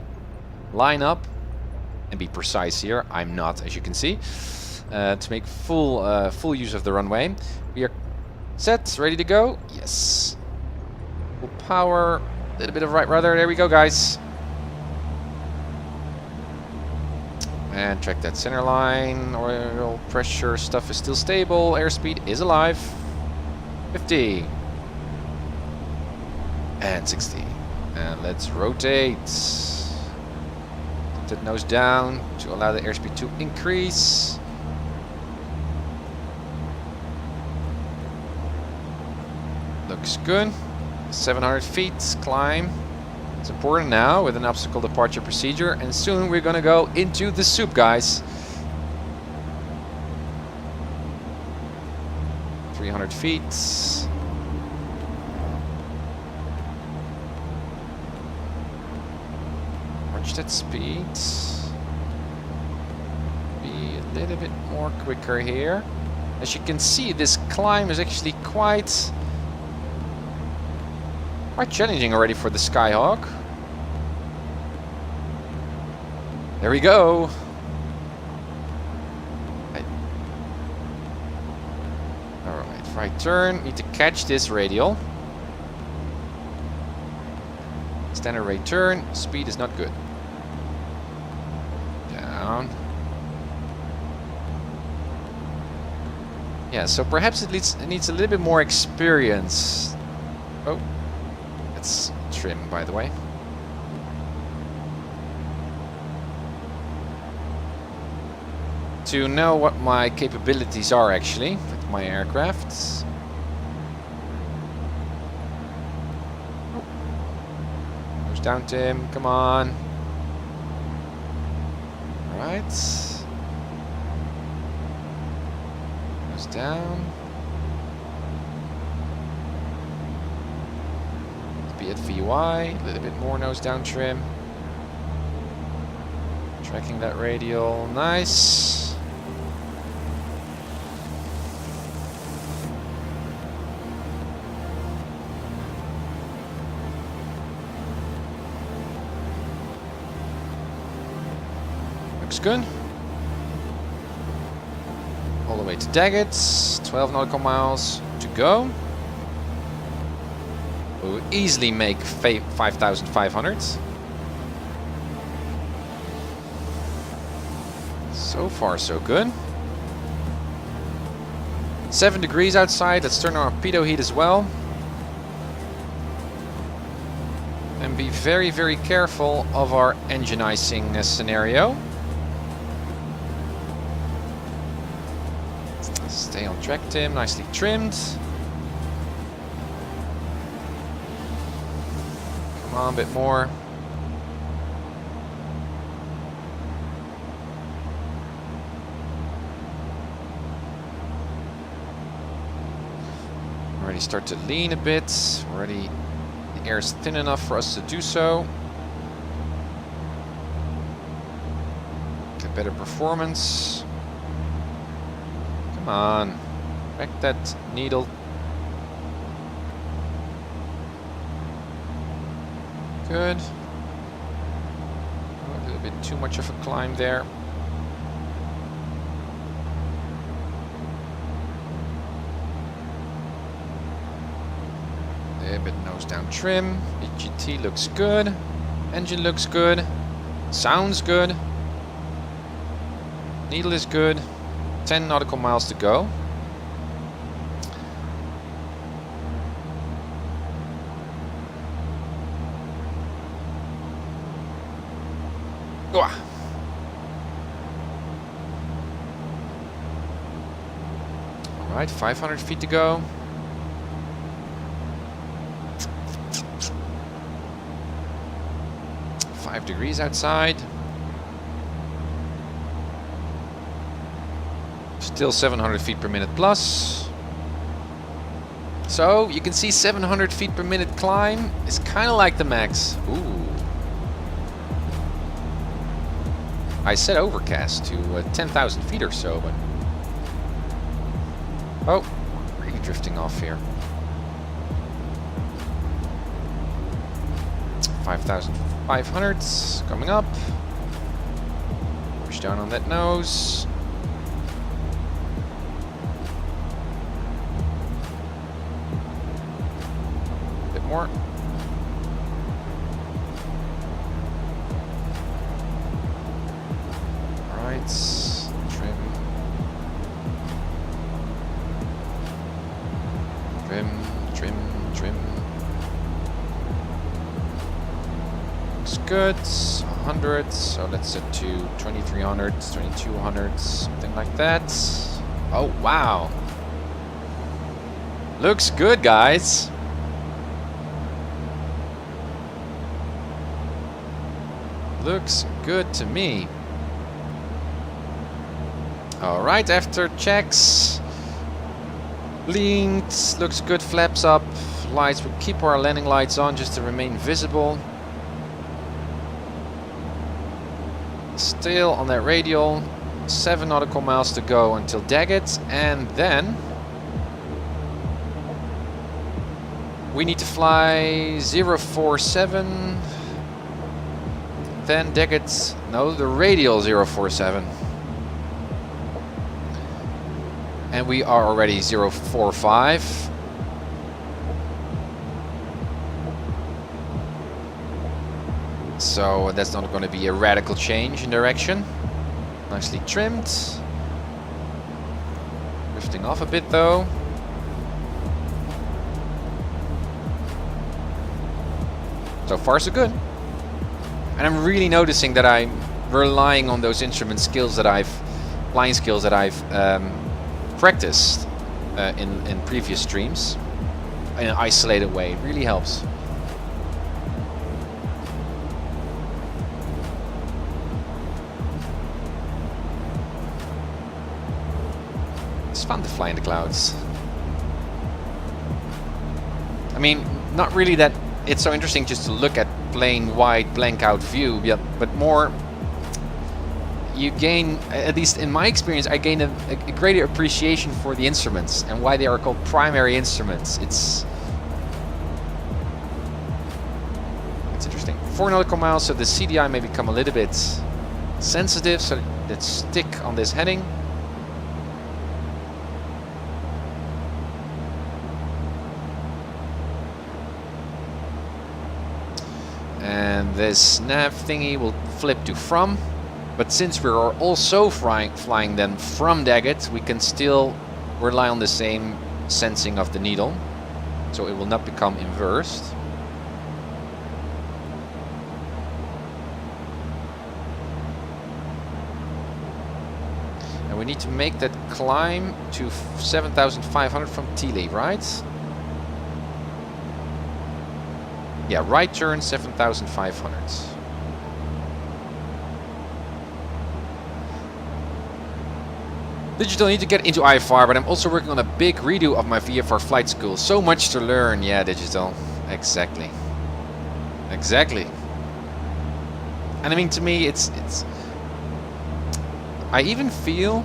[SPEAKER 12] Line up and be precise here. I'm not, as you can see, to make full use of the runway. We are set, ready to go? Yes. Full power, a little bit of right rudder. There we go, guys. And track that center line. Oil pressure stuff is still stable. Airspeed is alive. 50. And 60. And let's rotate. Put that nose down to allow the airspeed to increase. Looks good. 700 feet climb. It's important now with an obstacle departure procedure, and soon we're gonna go into the soup, guys. 300 feet. Watch that speed. Be a little bit more quicker here. As you can see, this climb is actually quite challenging already for the Skyhawk. There we go. Alright, right turn. Need to catch this radial. Standard right turn. Speed is not good. Down. Yeah, so perhaps it needs a little bit more experience. Oh. It's trim, by the way. To know what my capabilities are actually with my aircraft. down, Tim. Come on. Alright. Nose down. Be at VY. A little bit more nose down trim. Tracking that radial. Nice. Looks good. All the way to Daggett. 12 nautical miles to go. We'll easily make 5,500. So far, so good. 7 degrees outside. Let's turn on our pitot heat as well. And be very, very careful of our engine icing scenario. Stay on track, Tim. Nicely trimmed. Come on, a bit more. Already start to lean a bit. Already the air is thin enough for us to do so. Get better performance. Come on, back that needle. Good. Oh, a little bit too much of a climb there. A bit nose down trim. HGT looks good. Engine looks good. Sounds good. Needle is good. 10 nautical miles to go. Alright, 500 feet to go. Five degrees outside. Still 700 feet per minute plus. So you can see 700 feet per minute climb is kind of like the max. Ooh. I set overcast to 10,000 feet or so, but oh, really drifting off here. 5,500 coming up. Push down on that nose. A bit more. All right, trim. Trim. Looks good. 100. So let's set to 2,300, 2,200, something like that. Oh wow! Looks good, guys. Looks good to me. All right, after checks. Leaned, looks good, flaps up, lights, we'll keep our landing lights on just to remain visible. Still on that radial, 7 nautical miles to go until Daggett, and then we need to fly 047, then Daggett, no, the radial 047. And we are already 045. So that's not going to be a radical change in direction. Nicely trimmed. Drifting off a bit though. So far so good. And I'm really noticing that I'm relying on those instrument skills that flying skills that I've practiced in previous streams in an isolated way. It really helps. fun to fly in the clouds. I mean, not really that it's so interesting just to look at plain white blank out view, but more you gain, at least in my experience, I gain a greater appreciation for the instruments and why they are called primary instruments. It's interesting. 4 nautical miles, so the CDI may become a little bit sensitive, so let's stick on this heading. And this nav thingy will flip to from, but since we're also flying then from Daggett, we can still rely on the same sensing of the needle, so it will not become inversed. And we need to make that climb to 7,500 from Tile, right? Yeah, right turn 7,500. Digital, need to get into IFR, but I'm also working on a big redo of my VFR flight school. So much to learn. Yeah, Digital. Exactly. Exactly. And I mean, to me, it's I even feel,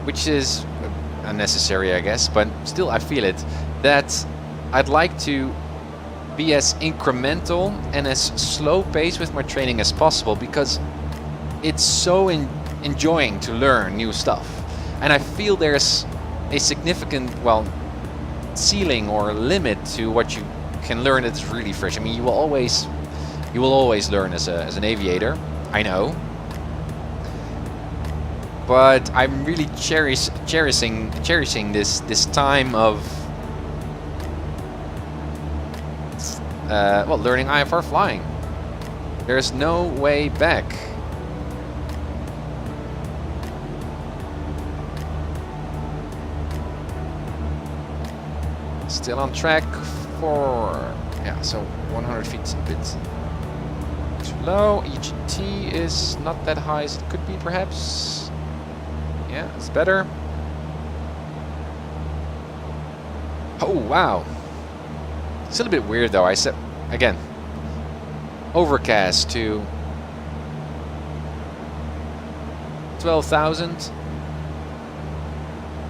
[SPEAKER 12] which is unnecessary, I guess, but still I feel it, that I'd like to be as incremental and as slow paced with my training as possible, because it's so enjoying to learn new stuff, and I feel there's a significant, well, ceiling or limit to what you can learn that's really fresh. I mean, you will always learn as an aviator, I know, but I'm really cherishing this time of well, learning IFR flying. There's no way back. Still on track for, yeah, so 100 feet is a bit too low. EGT is not that high as it could be, perhaps. Yeah, it's better. Oh, wow. It's a little bit weird though. I said, again, overcast to 12,000.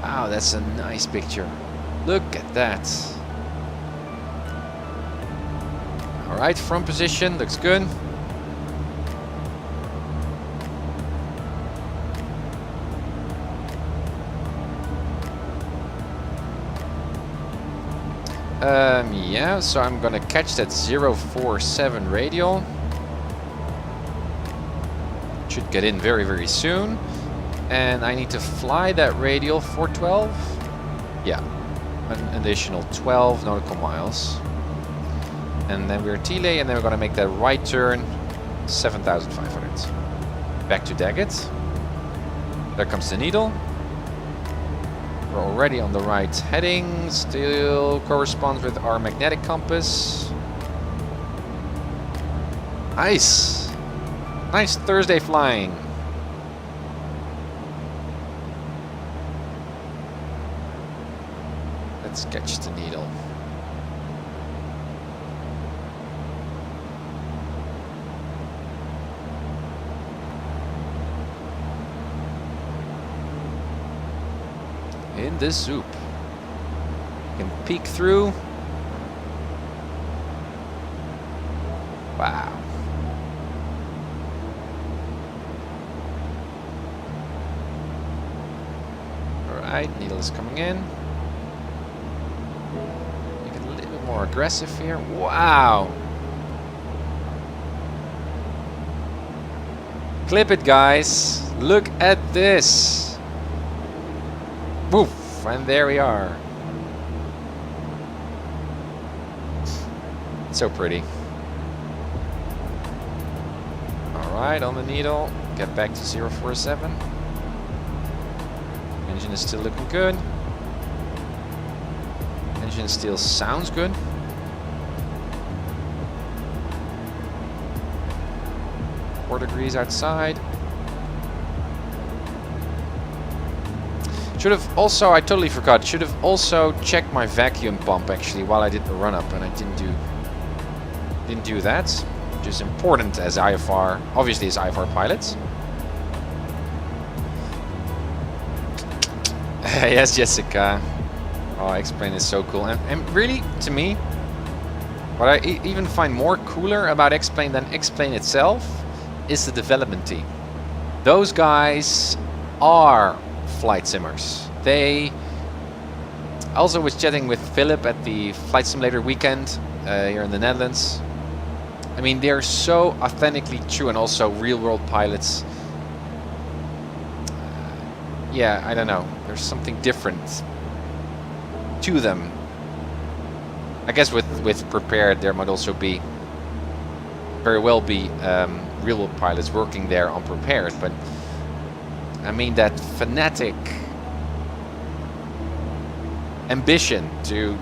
[SPEAKER 12] Wow, that's a nice picture. Look at that. Alright, front position, looks good. Yeah, so I'm gonna catch that 047 radial. Should get in very, very soon. And I need to fly that radial for 12. Yeah, an additional 12 nautical miles. And then we're Tile, and then we're gonna make that right turn 7,500. Back to Daggett. There comes the needle. We're already on the right heading, still corresponds with our magnetic compass. Nice! Nice Thursday flying. Let's catch the needle. In this soup. You can peek through. Wow. Alright, needle is coming in. Make it a little bit more aggressive here. Wow. Clip it, guys. Look at this. Woof, and there we are. So pretty. Alright, on the needle. Get back to 047. Engine is still looking good. Engine still sounds good. .4 degrees outside. Should have also, I totally forgot, should have also checked my vacuum pump actually while I did the run up, and I didn't do that, which is important as IFR, obviously as IFR pilots. Yes, Jessica. Oh, X-Plane is so cool, and really, to me, what I even find more cooler about X-Plane than X-Plane itself is the development team. Those guys are flight simmers. They... I also was chatting with Philip at the Flight Simulator weekend here in the Netherlands. I mean, they're so authentically true and also real-world pilots. Yeah, I don't know. There's something different to them. I guess with Prepared there might also be very well be real-world pilots working there on Prepared, but I mean that fanatic ambition to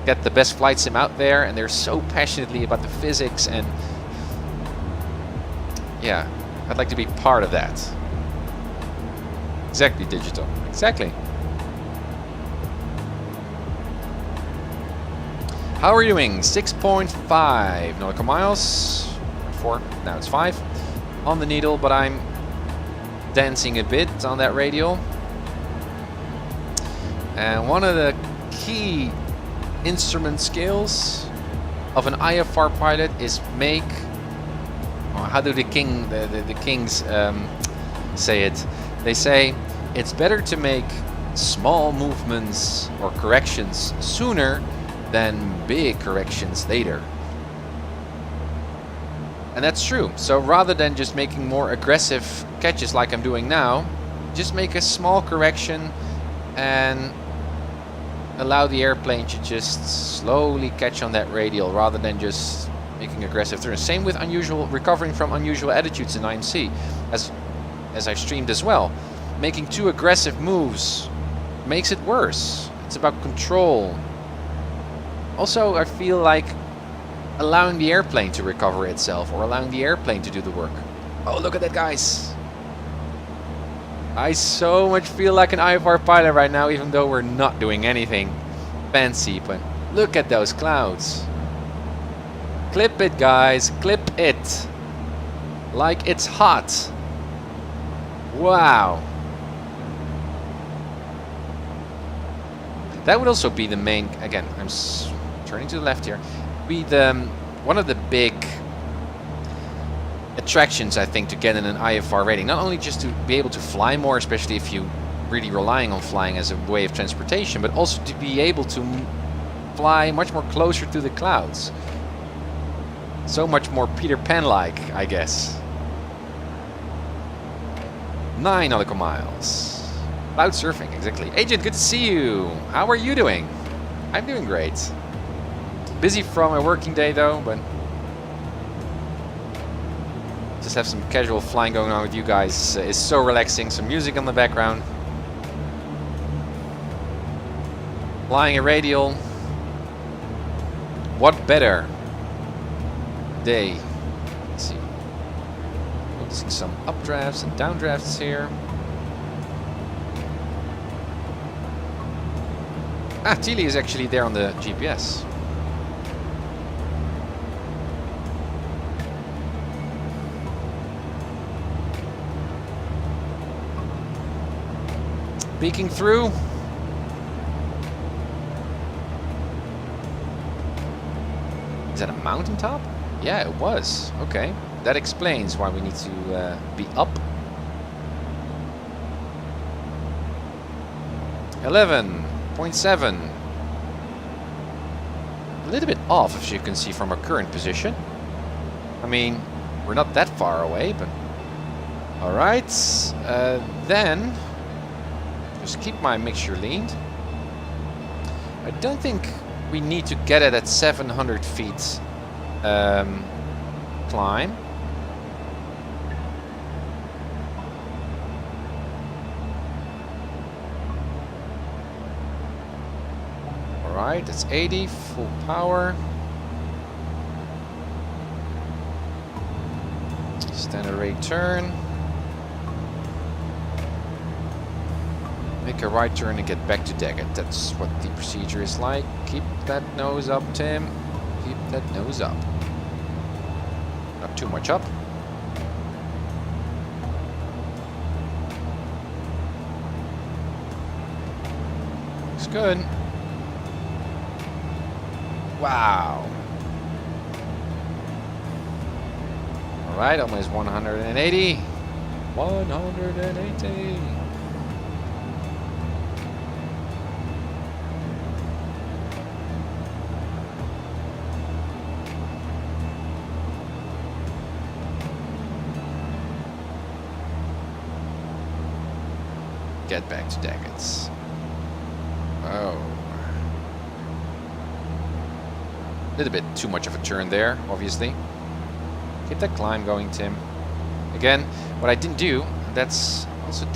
[SPEAKER 12] get the best flight sim out there, and they're so passionately about the physics, and yeah, I'd like to be part of that. Exactly, Digital. Exactly. How are you doing? 6.5 nautical miles. 4. Now it's 5 on the needle, but I'm dancing a bit on that radial. And one of the key instrument skills of an IFR pilot is make... Well, how do the kings say it? They say it's better to make small movements or corrections sooner than big corrections later. And that's true. So rather than just making more aggressive catches like I'm doing now, just make a small correction and allow the airplane to just slowly catch on that radial rather than just making aggressive turns. Same with recovering from unusual attitudes in IMC, as I've streamed as well. Making too aggressive moves makes it worse. It's about control. Also, I feel like allowing the airplane to recover itself or allowing the airplane to do the work. Oh, look at that, guys. I so much feel like an IFR pilot right now, even though we're not doing anything fancy, but look at those clouds. Clip it, guys. Clip it. Like it's hot. Wow. That would also be the main, again, I'm turning to the left here, be the one of the big attractions, I think, to get in an IFR rating. Not only just to be able to fly more, especially if you really relying on flying as a way of transportation, but also to be able to fly much more closer to the clouds. So much more Peter Pan-like, I guess. 9 nautical miles. Cloud surfing, exactly. Agent, good to see you. How are you doing? I'm doing great. Busy from a working day though, but just have some casual flying going on with you guys. It's so relaxing. Some music on the background. Flying a radial. What better day? Let's see. Noticing some updrafts and downdrafts here. Ah, Tilly is actually there on the GPS. Peeking through. Is that a mountaintop? Yeah, it was. Okay. That explains why we need to be up. 11.7. A little bit off, as you can see from our current position. I mean, we're not that far away, but... Alright, then... Just keep my mixture leaned. I don't think we need to get it at 700 feet climb. Alright, that's 80, full power. Standard rate turn. Make a right turn and get back to Daggett. That's what the procedure is like. Keep that nose up, Tim. Keep that nose up. Not too much up. Looks good. Wow. Alright, almost 180. 180. Get back to Daggett's. Oh. A little bit too much of a turn there, obviously. Keep that climb going, Tim. Again, what I didn't do, that's also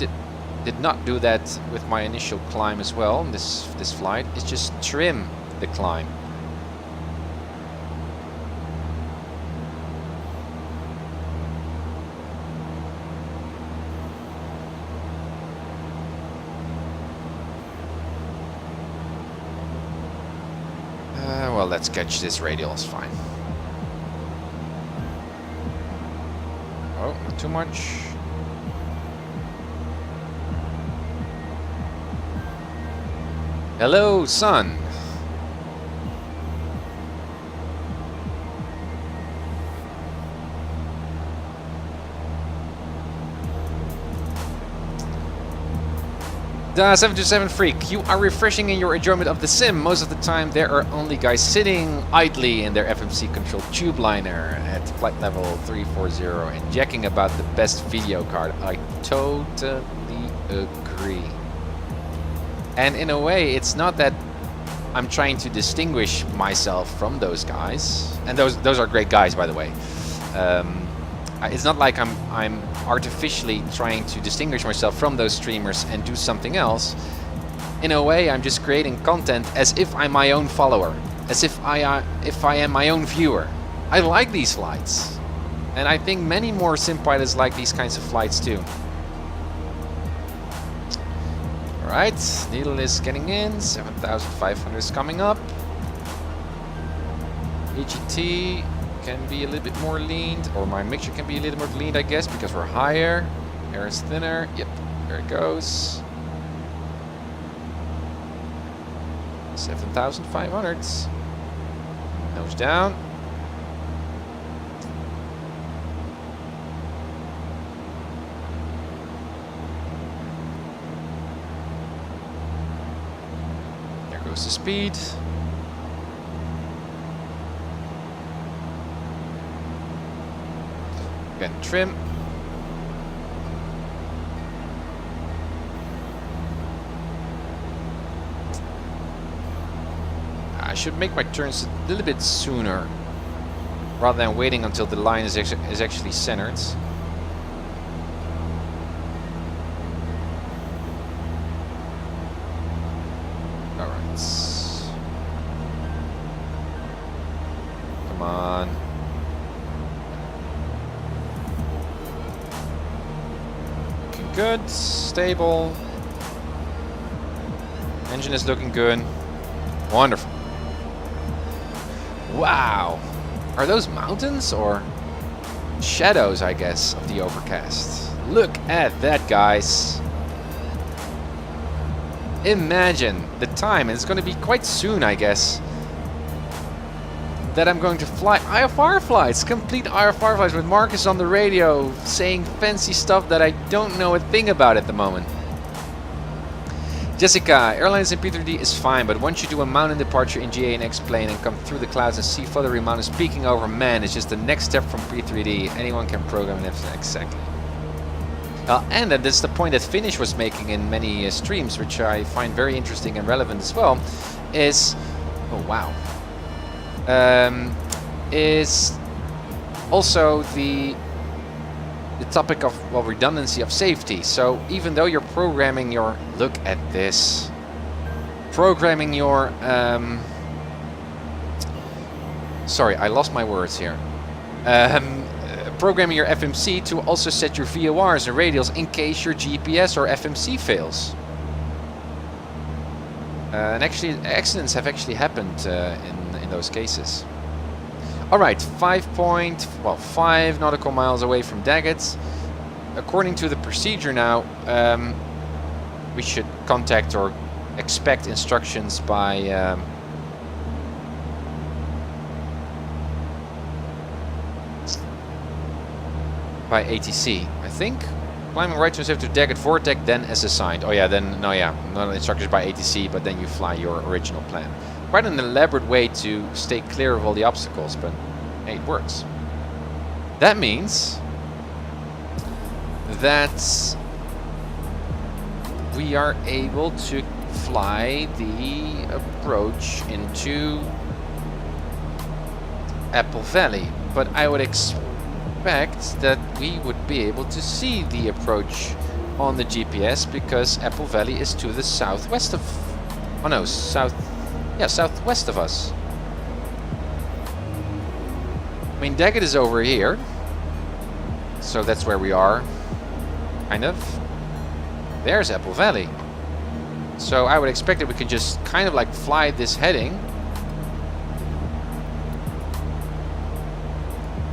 [SPEAKER 12] did not do that with my initial climb as well, this flight, is just trim the climb. Well, let's catch this radial, it's fine. Oh, not too much. Hello, sun. Da 727 Freak, you are refreshing in your enjoyment of the sim. Most of the time there are only guys sitting idly in their FMC controlled tube liner at flight level 340 and jacking about the best video card. I totally agree. And in a way, it's not that I'm trying to distinguish myself from those guys. And those are great guys, by the way. It's not like I'm artificially trying to distinguish myself from those streamers and do something else. In a way, I'm just creating content as if I'm my own follower, as if I am my own viewer. I like these flights, and I think many more sim pilots like these kinds of flights too. All right, needle is getting in. 7,500 is coming up. EGT can be a little bit more leaned, or my mixture can be a little more leaned, I guess, because we're higher. Air is thinner. Yep, there it goes. 7,500. Nose down. There goes the speed. Again, trim. I should make my turns a little bit sooner, rather than waiting until the line is actually centered. All right. Come on. Good, stable. Engine is looking good. Wonderful. Wow. Are those mountains or shadows, I guess, of the overcast? Look at that, guys. Imagine the time, and it's going to be quite soon, I guess, that I'm going to fly IFR flights, complete IFR flights with Marcus on the radio saying fancy stuff that I don't know a thing about at the moment. Jessica, airlines in P3D is fine, but once you do a mountain departure in GA and X-plane and come through the clouds and see fluttering mountains peeking over, man, it's just the next step from P3D. Anyone can program it exactly. And that's the point that Finish was making in many streams, which I find very interesting and relevant as well, is... Oh, wow. Is also the topic of, well, redundancy of safety. So even though you're programming your, look at this, programming your sorry, I lost my words here. Programming your FMC to also set your VORs and radials in case your GPS or FMC fails. And actually, accidents have actually happened in those cases. All right, 5 nautical miles away from Daggett. According to the procedure now, we should contact or expect instructions by ATC, I think. Climbing right to Daggett Vortex, then as assigned. Oh yeah, then no, yeah, not instructions by ATC, but then you fly your original plan. Quite an elaborate way to stay clear of all the obstacles, but hey, it works. That means that we are able to fly the approach into Apple Valley, but I would expect that we would be able to see the approach on the GPS because Apple Valley is to the southwest of, oh no, southwest of us. I mean, Daggett is over here, so that's where we are, kind of. There's Apple Valley. So I would expect that we can just kind of like fly this heading.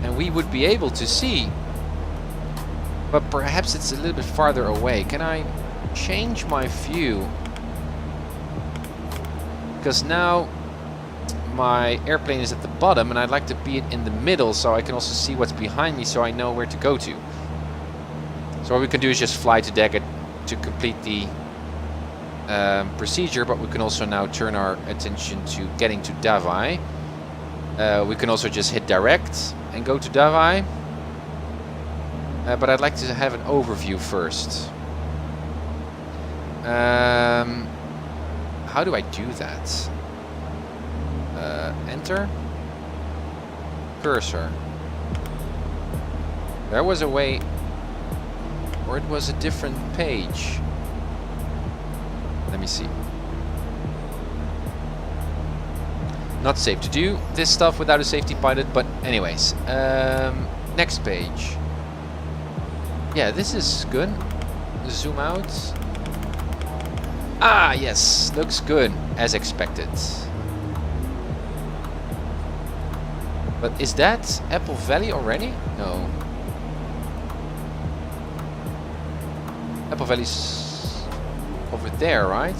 [SPEAKER 12] And we would be able to see. But perhaps it's a little bit farther away. Can I change my view? Because now my airplane is at the bottom and I'd like to be in the middle so I can also see what's behind me so I know where to go to. So what we can do is just fly to Daggett to complete the procedure, but we can also now turn our attention to getting to Davai. We can also just hit direct and go to Davai. But I'd like to have an overview first. How do I do that? Enter. Cursor. There was a way, or it was a different page. Let me see. Not safe to do this stuff without a safety pilot, but anyways. Next page. Yeah, this is good. Zoom out. Ah, yes, looks good, as expected. But is that Apple Valley already? No. Apple Valley's over there, right?